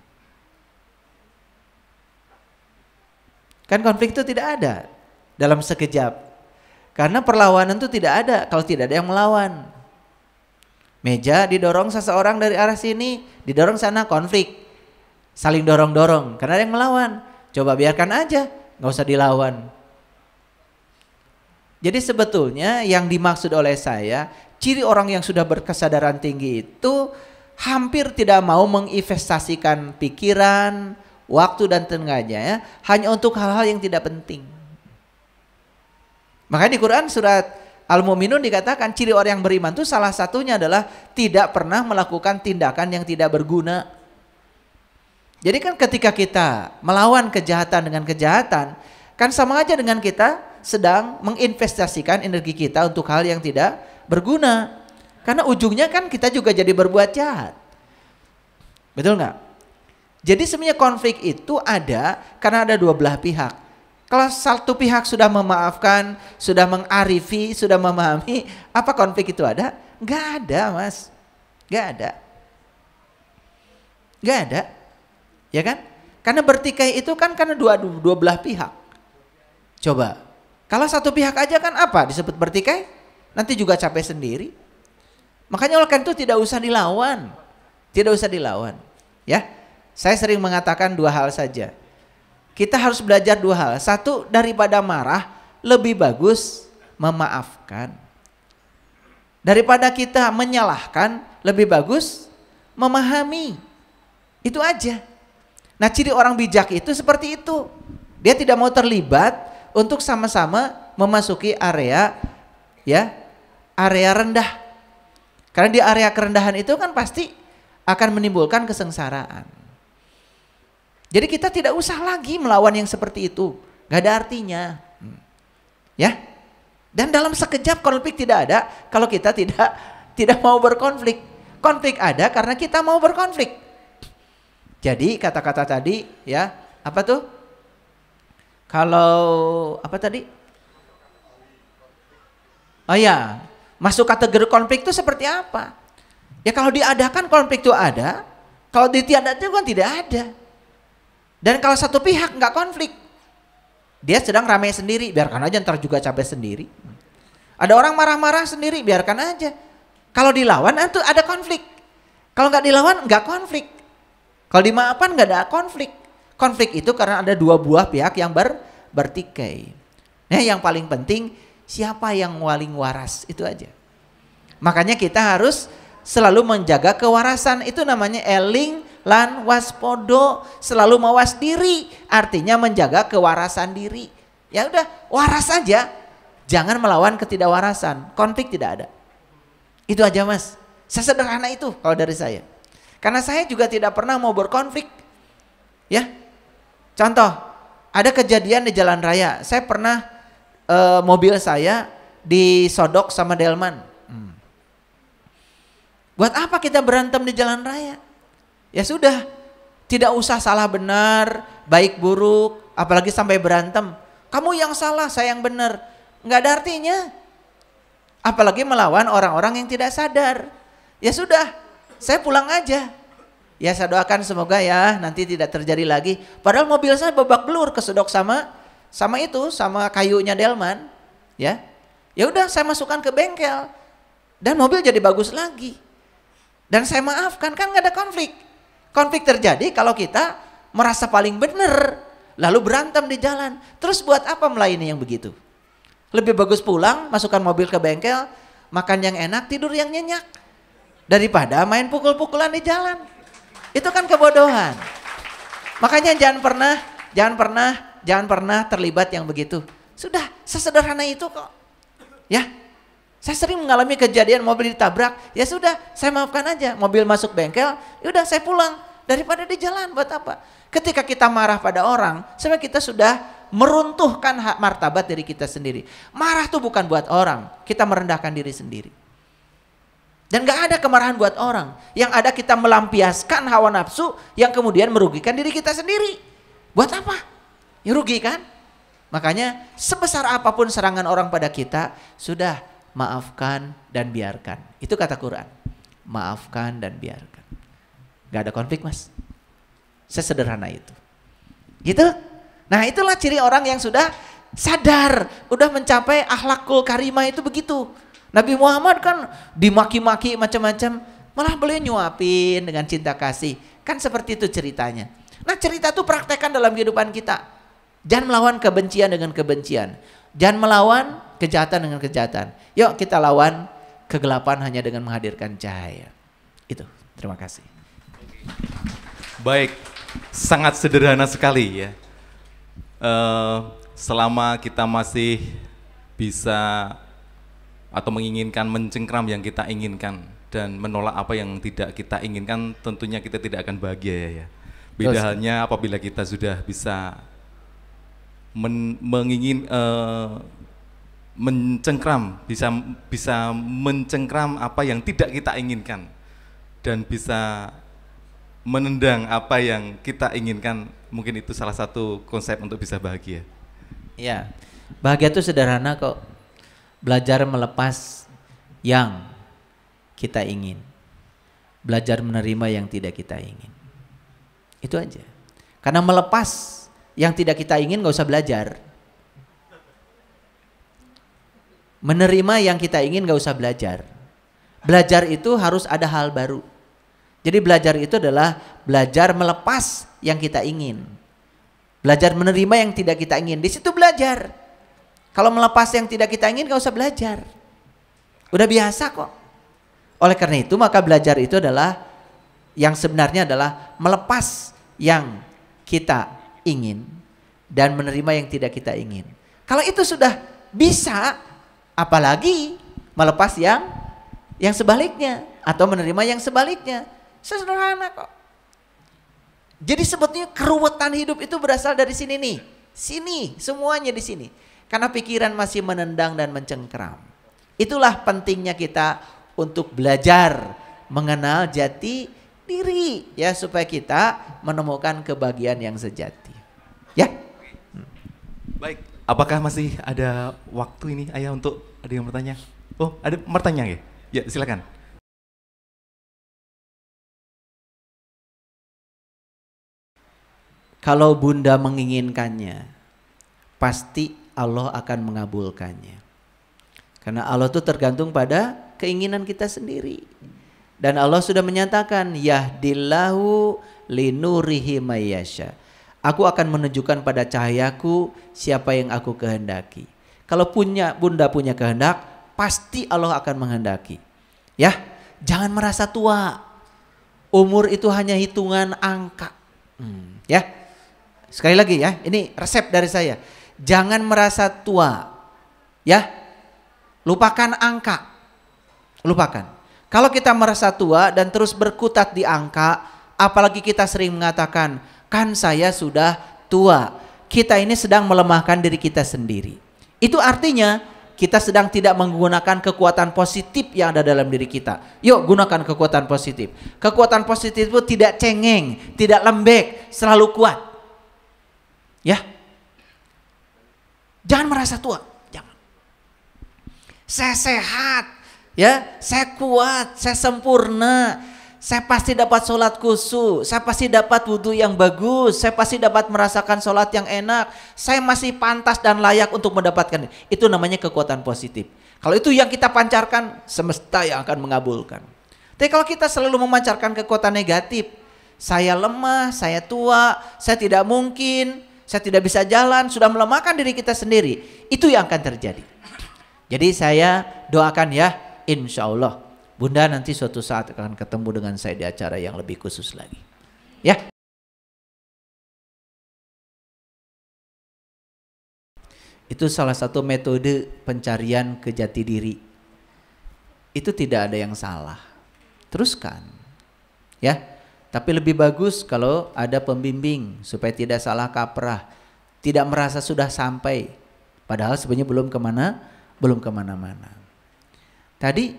Kan konflik itu tidak ada dalam sekejap. Karena perlawanan itu tidak ada kalau tidak ada yang melawan. Meja didorong seseorang dari arah sini, didorong sana, konflik. Saling dorong-dorong karena ada yang melawan. Coba biarkan aja, nggak usah dilawan. Jadi sebetulnya yang dimaksud oleh saya, ciri orang yang sudah berkesadaran tinggi itu hampir tidak mau menginvestasikan pikiran, waktu dan tenaganya ya, hanya untuk hal-hal yang tidak penting. Makanya di Quran surat Al-Mu'minun dikatakan ciri orang yang beriman itu salah satunya adalah tidak pernah melakukan tindakan yang tidak berguna. Jadi kan ketika kita melawan kejahatan dengan kejahatan, kan sama aja dengan kita sedang menginvestasikan energi kita untuk hal yang tidak berguna. Karena ujungnya kan kita juga jadi berbuat jahat. Betul nggak? Jadi sebenarnya konflik itu ada karena ada dua belah pihak. Kalau satu pihak sudah memaafkan, sudah mengarifi, sudah memahami, apa konflik itu ada? Nggak ada, Mas. Nggak ada. Nggak ada. Ya kan? Karena bertikai itu kan karena dua belah pihak. Coba, kalau satu pihak aja kan apa disebut bertikai? Nanti juga capek sendiri. Makanya oleh karena itu tidak usah dilawan. Tidak usah dilawan. Ya, saya sering mengatakan dua hal saja. Kita harus belajar dua hal. Satu, daripada marah, lebih bagus memaafkan. Daripada kita menyalahkan, lebih bagus memahami. Itu aja. Nah, ciri orang bijak itu seperti itu. Dia tidak mau terlibat untuk sama-sama memasuki area rendah. Karena di area kerendahan itu kan pasti akan menimbulkan kesengsaraan. Jadi kita tidak usah lagi melawan yang seperti itu, gak ada artinya, ya. Dan dalam sekejap konflik tidak ada kalau kita tidak mau berkonflik. Konflik ada karena kita mau berkonflik. Jadi kata-kata tadi, ya, apa tuh? Kalau apa tadi? Oh ya, masuk kategori konflik itu seperti apa? Ya kalau diadakan konflik itu ada, kalau ditiadakan kan tidak ada. Dan kalau satu pihak nggak konflik, dia sedang ramai sendiri, biarkan aja ntar juga capek sendiri. Ada orang marah-marah sendiri, biarkan aja. Kalau dilawan itu ada konflik. Kalau nggak dilawan nggak konflik. Kalau dimaafkan nggak ada konflik. Konflik itu karena ada dua buah pihak yang bertikai. Nah, yang paling penting siapa yang paling waras, itu aja. Makanya kita harus selalu menjaga kewarasan, itu namanya eling lan waspodo, selalu mawas diri, artinya menjaga kewarasan diri. Ya udah, waras saja, jangan melawan ketidakwarasan, konflik tidak ada. Itu aja, Mas. Sesederhana itu kalau dari saya. Karena saya juga tidak pernah mau berkonflik. Ya. Contoh, ada kejadian di jalan raya. Saya pernah mobil saya disodok sama delman. Buat apa kita berantem di jalan raya? Ya sudah, tidak usah salah benar, baik buruk, apalagi sampai berantem. Kamu yang salah, saya yang benar. Nggak ada artinya. Apalagi melawan orang-orang yang tidak sadar. Ya sudah, saya pulang aja. Ya saya doakan semoga ya nanti tidak terjadi lagi. Padahal mobil saya babak belur kesedok sama kayunya delman. Ya udah, saya masukkan ke bengkel dan mobil jadi bagus lagi. Dan saya maafkan, kan nggak ada konflik. Konflik terjadi kalau kita merasa paling benar, lalu berantem di jalan. Terus buat apa melayani yang begitu? Lebih bagus pulang, masukkan mobil ke bengkel, makan yang enak, tidur yang nyenyak, daripada main pukul-pukulan di jalan. Itu kan kebodohan. Makanya jangan pernah terlibat yang begitu. Sudah, sesederhana itu kok. Ya. Saya sering mengalami kejadian mobil ditabrak, ya sudah, saya maafkan aja. Mobil masuk bengkel, ya udah saya pulang. Daripada di jalan, buat apa? Ketika kita marah pada orang, sebenarnya kita sudah meruntuhkan hak martabat diri kita sendiri. Marah tuh bukan buat orang, kita merendahkan diri sendiri. Dan gak ada kemarahan buat orang. Yang ada kita melampiaskan hawa nafsu yang kemudian merugikan diri kita sendiri. Buat apa? Ya rugi kan? Makanya sebesar apapun serangan orang pada kita, sudah maafkan dan biarkan. Itu kata Quran. Maafkan dan biarkan. Gak ada konflik mas. Sesederhana itu. Gitu. Nah itulah ciri orang yang sudah sadar. Udah mencapai akhlakul karimah itu begitu. Nabi Muhammad kan dimaki-maki macam-macam. Malah beliau nyuapin dengan cinta kasih. Kan seperti itu ceritanya. Nah cerita itu praktekkan dalam kehidupan kita. Jangan melawan kebencian dengan kebencian. Jangan melawan kejahatan dengan kejahatan. Yuk kita lawan kegelapan hanya dengan menghadirkan cahaya. Itu. Terima kasih. Baik, sangat sederhana sekali ya. Selama kita masih bisa atau menginginkan mencengkram yang kita inginkan dan menolak apa yang tidak kita inginkan, tentunya kita tidak akan bahagia ya. Beda halnya apabila kita sudah bisa mencengkram, bisa mencengkram apa yang tidak kita inginkan dan bisa menendang apa yang kita inginkan. Mungkin itu salah satu konsep untuk bisa bahagia. Ya, bahagia itu sederhana kok. Belajar melepas yang kita ingin, belajar menerima yang tidak kita ingin. Itu aja. Karena melepas yang tidak kita ingin gak usah belajar. Menerima yang kita ingin gak usah belajar. Belajar itu harus ada hal baru. Jadi belajar itu adalah belajar melepas yang kita ingin. Belajar menerima yang tidak kita ingin. Di situ belajar. Kalau melepas yang tidak kita ingin gak usah belajar. Udah biasa kok. Oleh karena itu maka belajar itu adalah yang sebenarnya adalah melepas yang kita ingin dan menerima yang tidak kita ingin. Kalau itu sudah bisa, apalagi melepas yang sebaliknya atau menerima yang sebaliknya. Sederhana kok. Jadi sebetulnya keruwetan hidup itu berasal dari sini nih. Sini, semuanya di sini. Karena pikiran masih menendang dan mencengkram. Itulah pentingnya kita untuk belajar mengenal jati diri ya, supaya kita menemukan kebahagiaan yang sejati. Ya. Baik, apakah masih ada waktu ini Ayah untuk ada yang bertanya? Oh, ada bertanya ya? Ya, silakan. Kalau Bunda menginginkannya, pasti Allah akan mengabulkannya. Karena Allah itu tergantung pada keinginan kita sendiri. Dan Allah sudah menyatakan, yahdillahu linurihi mayyasha. Aku akan menunjukkan pada cahayaku siapa yang aku kehendaki. Kalau Bunda punya kehendak, pasti Allah akan menghendaki. Ya, jangan merasa tua. Umur itu hanya hitungan angka. Ya, sekali lagi ya, ini resep dari saya. Jangan merasa tua. Ya, lupakan angka. Lupakan. Kalau kita merasa tua dan terus berkutat di angka, apalagi kita sering mengatakan, kan saya sudah tua. Kita ini sedang melemahkan diri kita sendiri. Itu artinya kita sedang tidak menggunakan kekuatan positif yang ada dalam diri kita. Yuk gunakan kekuatan positif. Kekuatan positif itu tidak cengeng, tidak lembek, selalu kuat. Ya. Jangan merasa tua. Jangan. Saya sehat. Ya, saya kuat, saya sempurna, saya pasti dapat sholat khusyuk, saya pasti dapat wudhu yang bagus, saya pasti dapat merasakan sholat yang enak, saya masih pantas dan layak untuk mendapatkan. Itu namanya kekuatan positif. Kalau itu yang kita pancarkan, semesta yang akan mengabulkan. Tapi kalau kita selalu memancarkan kekuatan negatif, saya lemah, saya tua, saya tidak mungkin, saya tidak bisa jalan, sudah melemahkan diri kita sendiri, itu yang akan terjadi. Jadi saya doakan ya, insya Allah Bunda nanti suatu saat akan ketemu dengan saya di acara yang lebih khusus lagi. Ya. Itu salah satu metode pencarian ke jati diri. Itu tidak ada yang salah. Teruskan. Ya. Tapi lebih bagus kalau ada pembimbing supaya tidak salah kaprah. Tidak merasa sudah sampai. Padahal sebenarnya belum kemana-mana. Tadi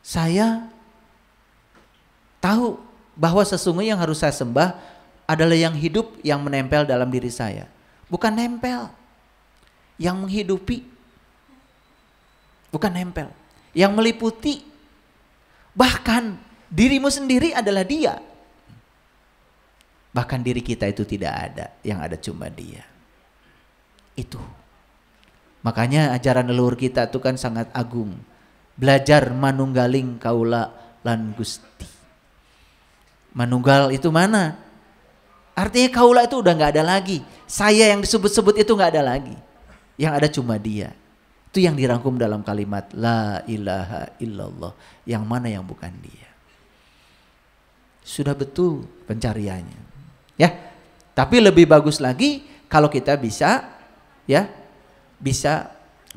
saya tahu bahwa sesungguhnya yang harus saya sembah adalah yang hidup yang menempel dalam diri saya. Bukan nempel, yang menghidupi. Bukan nempel, yang meliputi. Bahkan dirimu sendiri adalah dia. Bahkan diri kita itu tidak ada, yang ada cuma dia. Itu. Makanya ajaran leluhur kita itu kan sangat agung. Belajar manunggaling kaula lan Gusti. Manunggal itu mana? Artinya kaula itu udah gak ada lagi. Saya yang disebut-sebut itu gak ada lagi. Yang ada cuma dia. Itu yang dirangkum dalam kalimat La ilaha illallah. Yang mana yang bukan dia. Sudah betul pencariannya. Ya, tapi lebih bagus lagi kalau kita bisa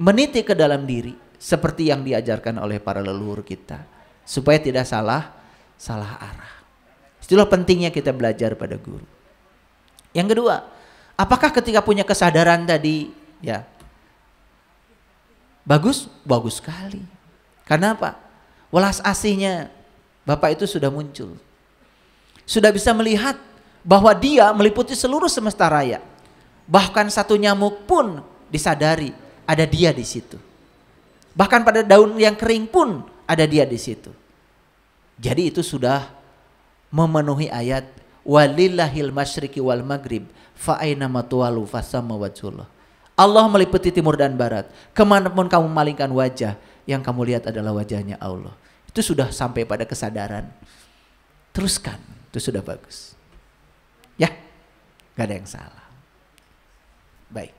meniti ke dalam diri seperti yang diajarkan oleh para leluhur kita supaya tidak salah arah. Itulah pentingnya kita belajar pada guru. Yang kedua, apakah ketika punya kesadaran tadi bagus sekali. Karena apa? Welas asihnya Bapak itu sudah muncul. Sudah bisa melihat bahwa dia meliputi seluruh semesta raya. Bahkan satu nyamuk pun disadari ada dia di situ. Bahkan pada daun yang kering pun ada dia di situ. Jadi itu sudah memenuhi ayat walillahil masyriqi wal maghrib fa aina matuwalu fasamma wajhullah. Allah meliputi timur dan barat. Kemanapun kamu malingkan wajah, yang kamu lihat adalah wajahnya Allah. Itu sudah sampai pada kesadaran. Teruskan, itu sudah bagus. Ya, gak ada yang salah. Baik.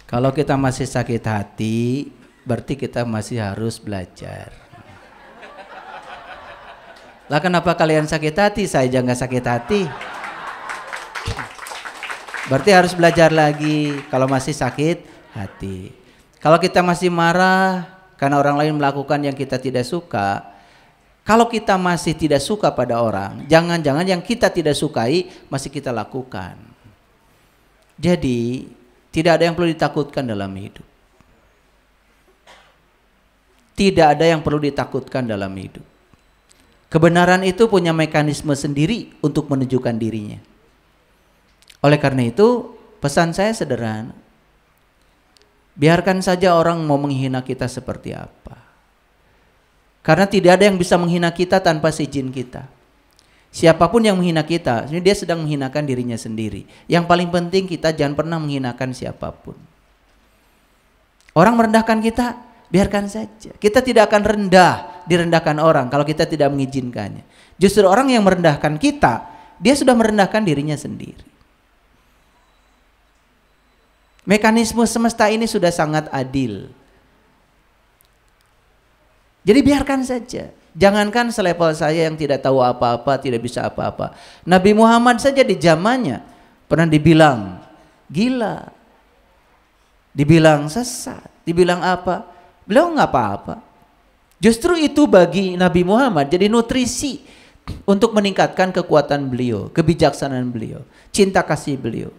Kalau kita masih sakit hati, berarti kita masih harus belajar. Lah kenapa kalian sakit hati? Saya jangan sakit hati. Berarti harus belajar lagi kalau masih sakit hati. Kalau kita masih marah karena orang lain melakukan yang kita tidak suka, kalau kita masih tidak suka pada orang, jangan-jangan yang kita tidak sukai masih kita lakukan. Jadi tidak ada yang perlu ditakutkan dalam hidup. Tidak ada yang perlu ditakutkan dalam hidup. Kebenaran itu punya mekanisme sendiri untuk menunjukkan dirinya. Oleh karena itu pesan saya sederhana. Biarkan saja orang mau menghina kita seperti apa. Karena tidak ada yang bisa menghina kita tanpa seizin kita. Siapapun yang menghina kita, dia sedang menghinakan dirinya sendiri. Yang paling penting kita jangan pernah menghinakan siapapun. Orang merendahkan kita, biarkan saja. Kita tidak akan direndahkan orang kalau kita tidak mengizinkannya. Justru orang yang merendahkan kita, dia sudah merendahkan dirinya sendiri. Mekanisme semesta ini sudah sangat adil. Jadi biarkan saja. Jangankan selevel saya yang tidak tahu apa-apa, tidak bisa apa-apa. Nabi Muhammad saja di zamannya pernah dibilang gila, dibilang sesat, dibilang apa. Beliau nggak apa-apa. Justru itu bagi Nabi Muhammad jadi nutrisi untuk meningkatkan kekuatan beliau, kebijaksanaan beliau, cinta kasih beliau.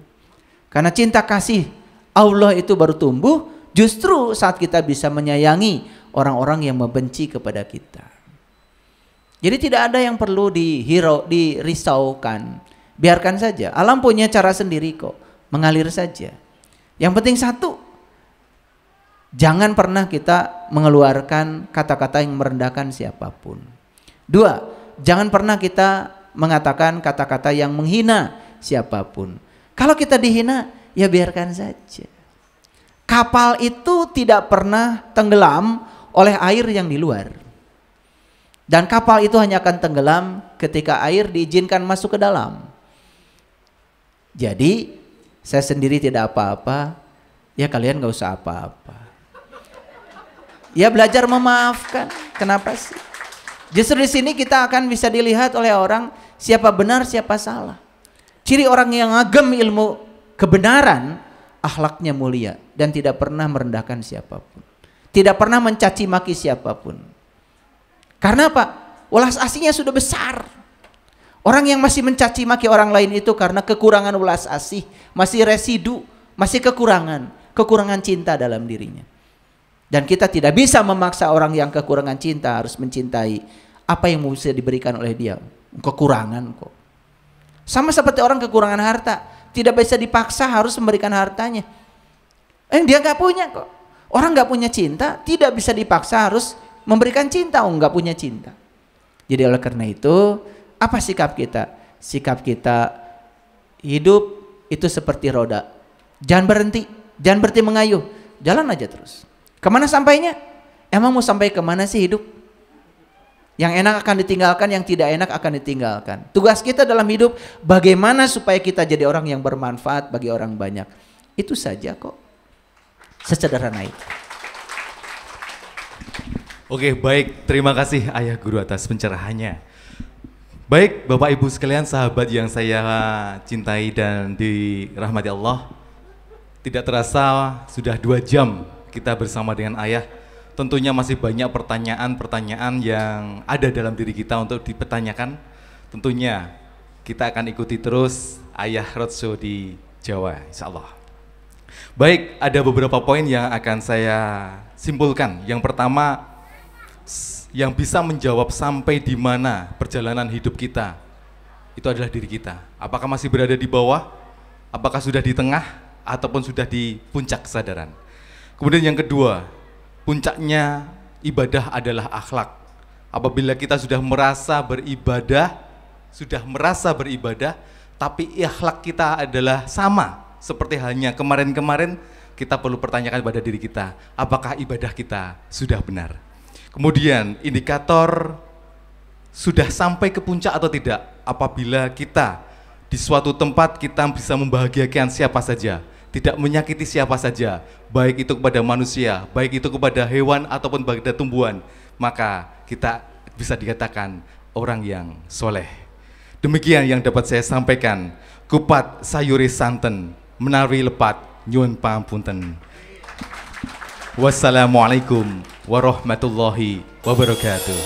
Karena cinta kasih Allah itu baru tumbuh justru saat kita bisa menyayangi orang-orang yang membenci kepada kita. Jadi tidak ada yang perlu dirisaukan. Biarkan saja. Alam punya cara sendiri kok. Mengalir saja. Yang penting satu, jangan pernah kita mengeluarkan kata-kata yang merendahkan siapapun. Dua, jangan pernah kita mengatakan kata-kata yang menghina siapapun. Kalau kita dihina, ya biarkan saja. Kapal itu tidak pernah tenggelam oleh air yang di luar. Dan kapal itu hanya akan tenggelam ketika air diizinkan masuk ke dalam. Jadi saya sendiri tidak apa-apa, ya kalian gak usah apa-apa. Ya belajar memaafkan, kenapa sih? Justru di sini kita akan bisa dilihat oleh orang siapa benar, siapa salah. Ciri orang yang ngagem ilmu kebenaran, akhlaknya mulia dan tidak pernah merendahkan siapapun. Tidak pernah mencaci maki siapapun. Karena apa? Welas asihnya sudah besar. Orang yang masih mencaci maki orang lain itu karena kekurangan welas asih, masih residu, masih kekurangan cinta dalam dirinya. Dan kita tidak bisa memaksa orang yang kekurangan cinta harus mencintai apa yang bisa diberikan oleh dia. Kekurangan kok. Sama seperti orang kekurangan harta, tidak bisa dipaksa harus memberikan hartanya. Dia nggak punya kok. Orang nggak punya cinta, tidak bisa dipaksa harus memberikan cinta. Nggak punya cinta. Jadi oleh karena itu, apa sikap kita? Sikap kita hidup itu seperti roda. Jangan berhenti mengayuh, jalan aja terus. Kemana sampainya? Emang mau sampai kemana sih hidup? Yang enak akan ditinggalkan, yang tidak enak akan ditinggalkan. Tugas kita dalam hidup bagaimana supaya kita jadi orang yang bermanfaat bagi orang banyak. Itu saja kok. Sesederhana itu. Oke, baik. Terima kasih Ayah Guru atas pencerahannya. Baik, Bapak Ibu sekalian, sahabat yang saya cintai dan dirahmati Allah. Tidak terasa sudah 2 jam kita bersama dengan Ayah. Tentunya masih banyak pertanyaan-pertanyaan yang ada dalam diri kita untuk dipertanyakan. Tentunya kita akan ikuti terus Ayah Roadshow di Jawa, insya Allah. Baik, ada beberapa poin yang akan saya simpulkan. Yang pertama, yang bisa menjawab sampai di mana perjalanan hidup kita, itu adalah diri kita. Apakah masih berada di bawah, apakah sudah di tengah, ataupun sudah di puncak kesadaran. Kemudian yang kedua, puncaknya ibadah adalah akhlak. Apabila kita sudah merasa beribadah, tapi akhlak kita adalah sama seperti halnya kemarin-kemarin, kita perlu pertanyakan pada diri kita, apakah ibadah kita sudah benar. Kemudian indikator sudah sampai ke puncak atau tidak, apabila kita di suatu tempat kita bisa membahagiakan siapa saja, tidak menyakiti siapa saja, baik itu kepada manusia, baik itu kepada hewan ataupun kepada tumbuhan, maka kita bisa dikatakan orang yang soleh. Demikian yang dapat saya sampaikan. Kupat sayuri santen, menari lepat, nyuwun pangapunten. Wassalamualaikum warahmatullahi wabarakatuh.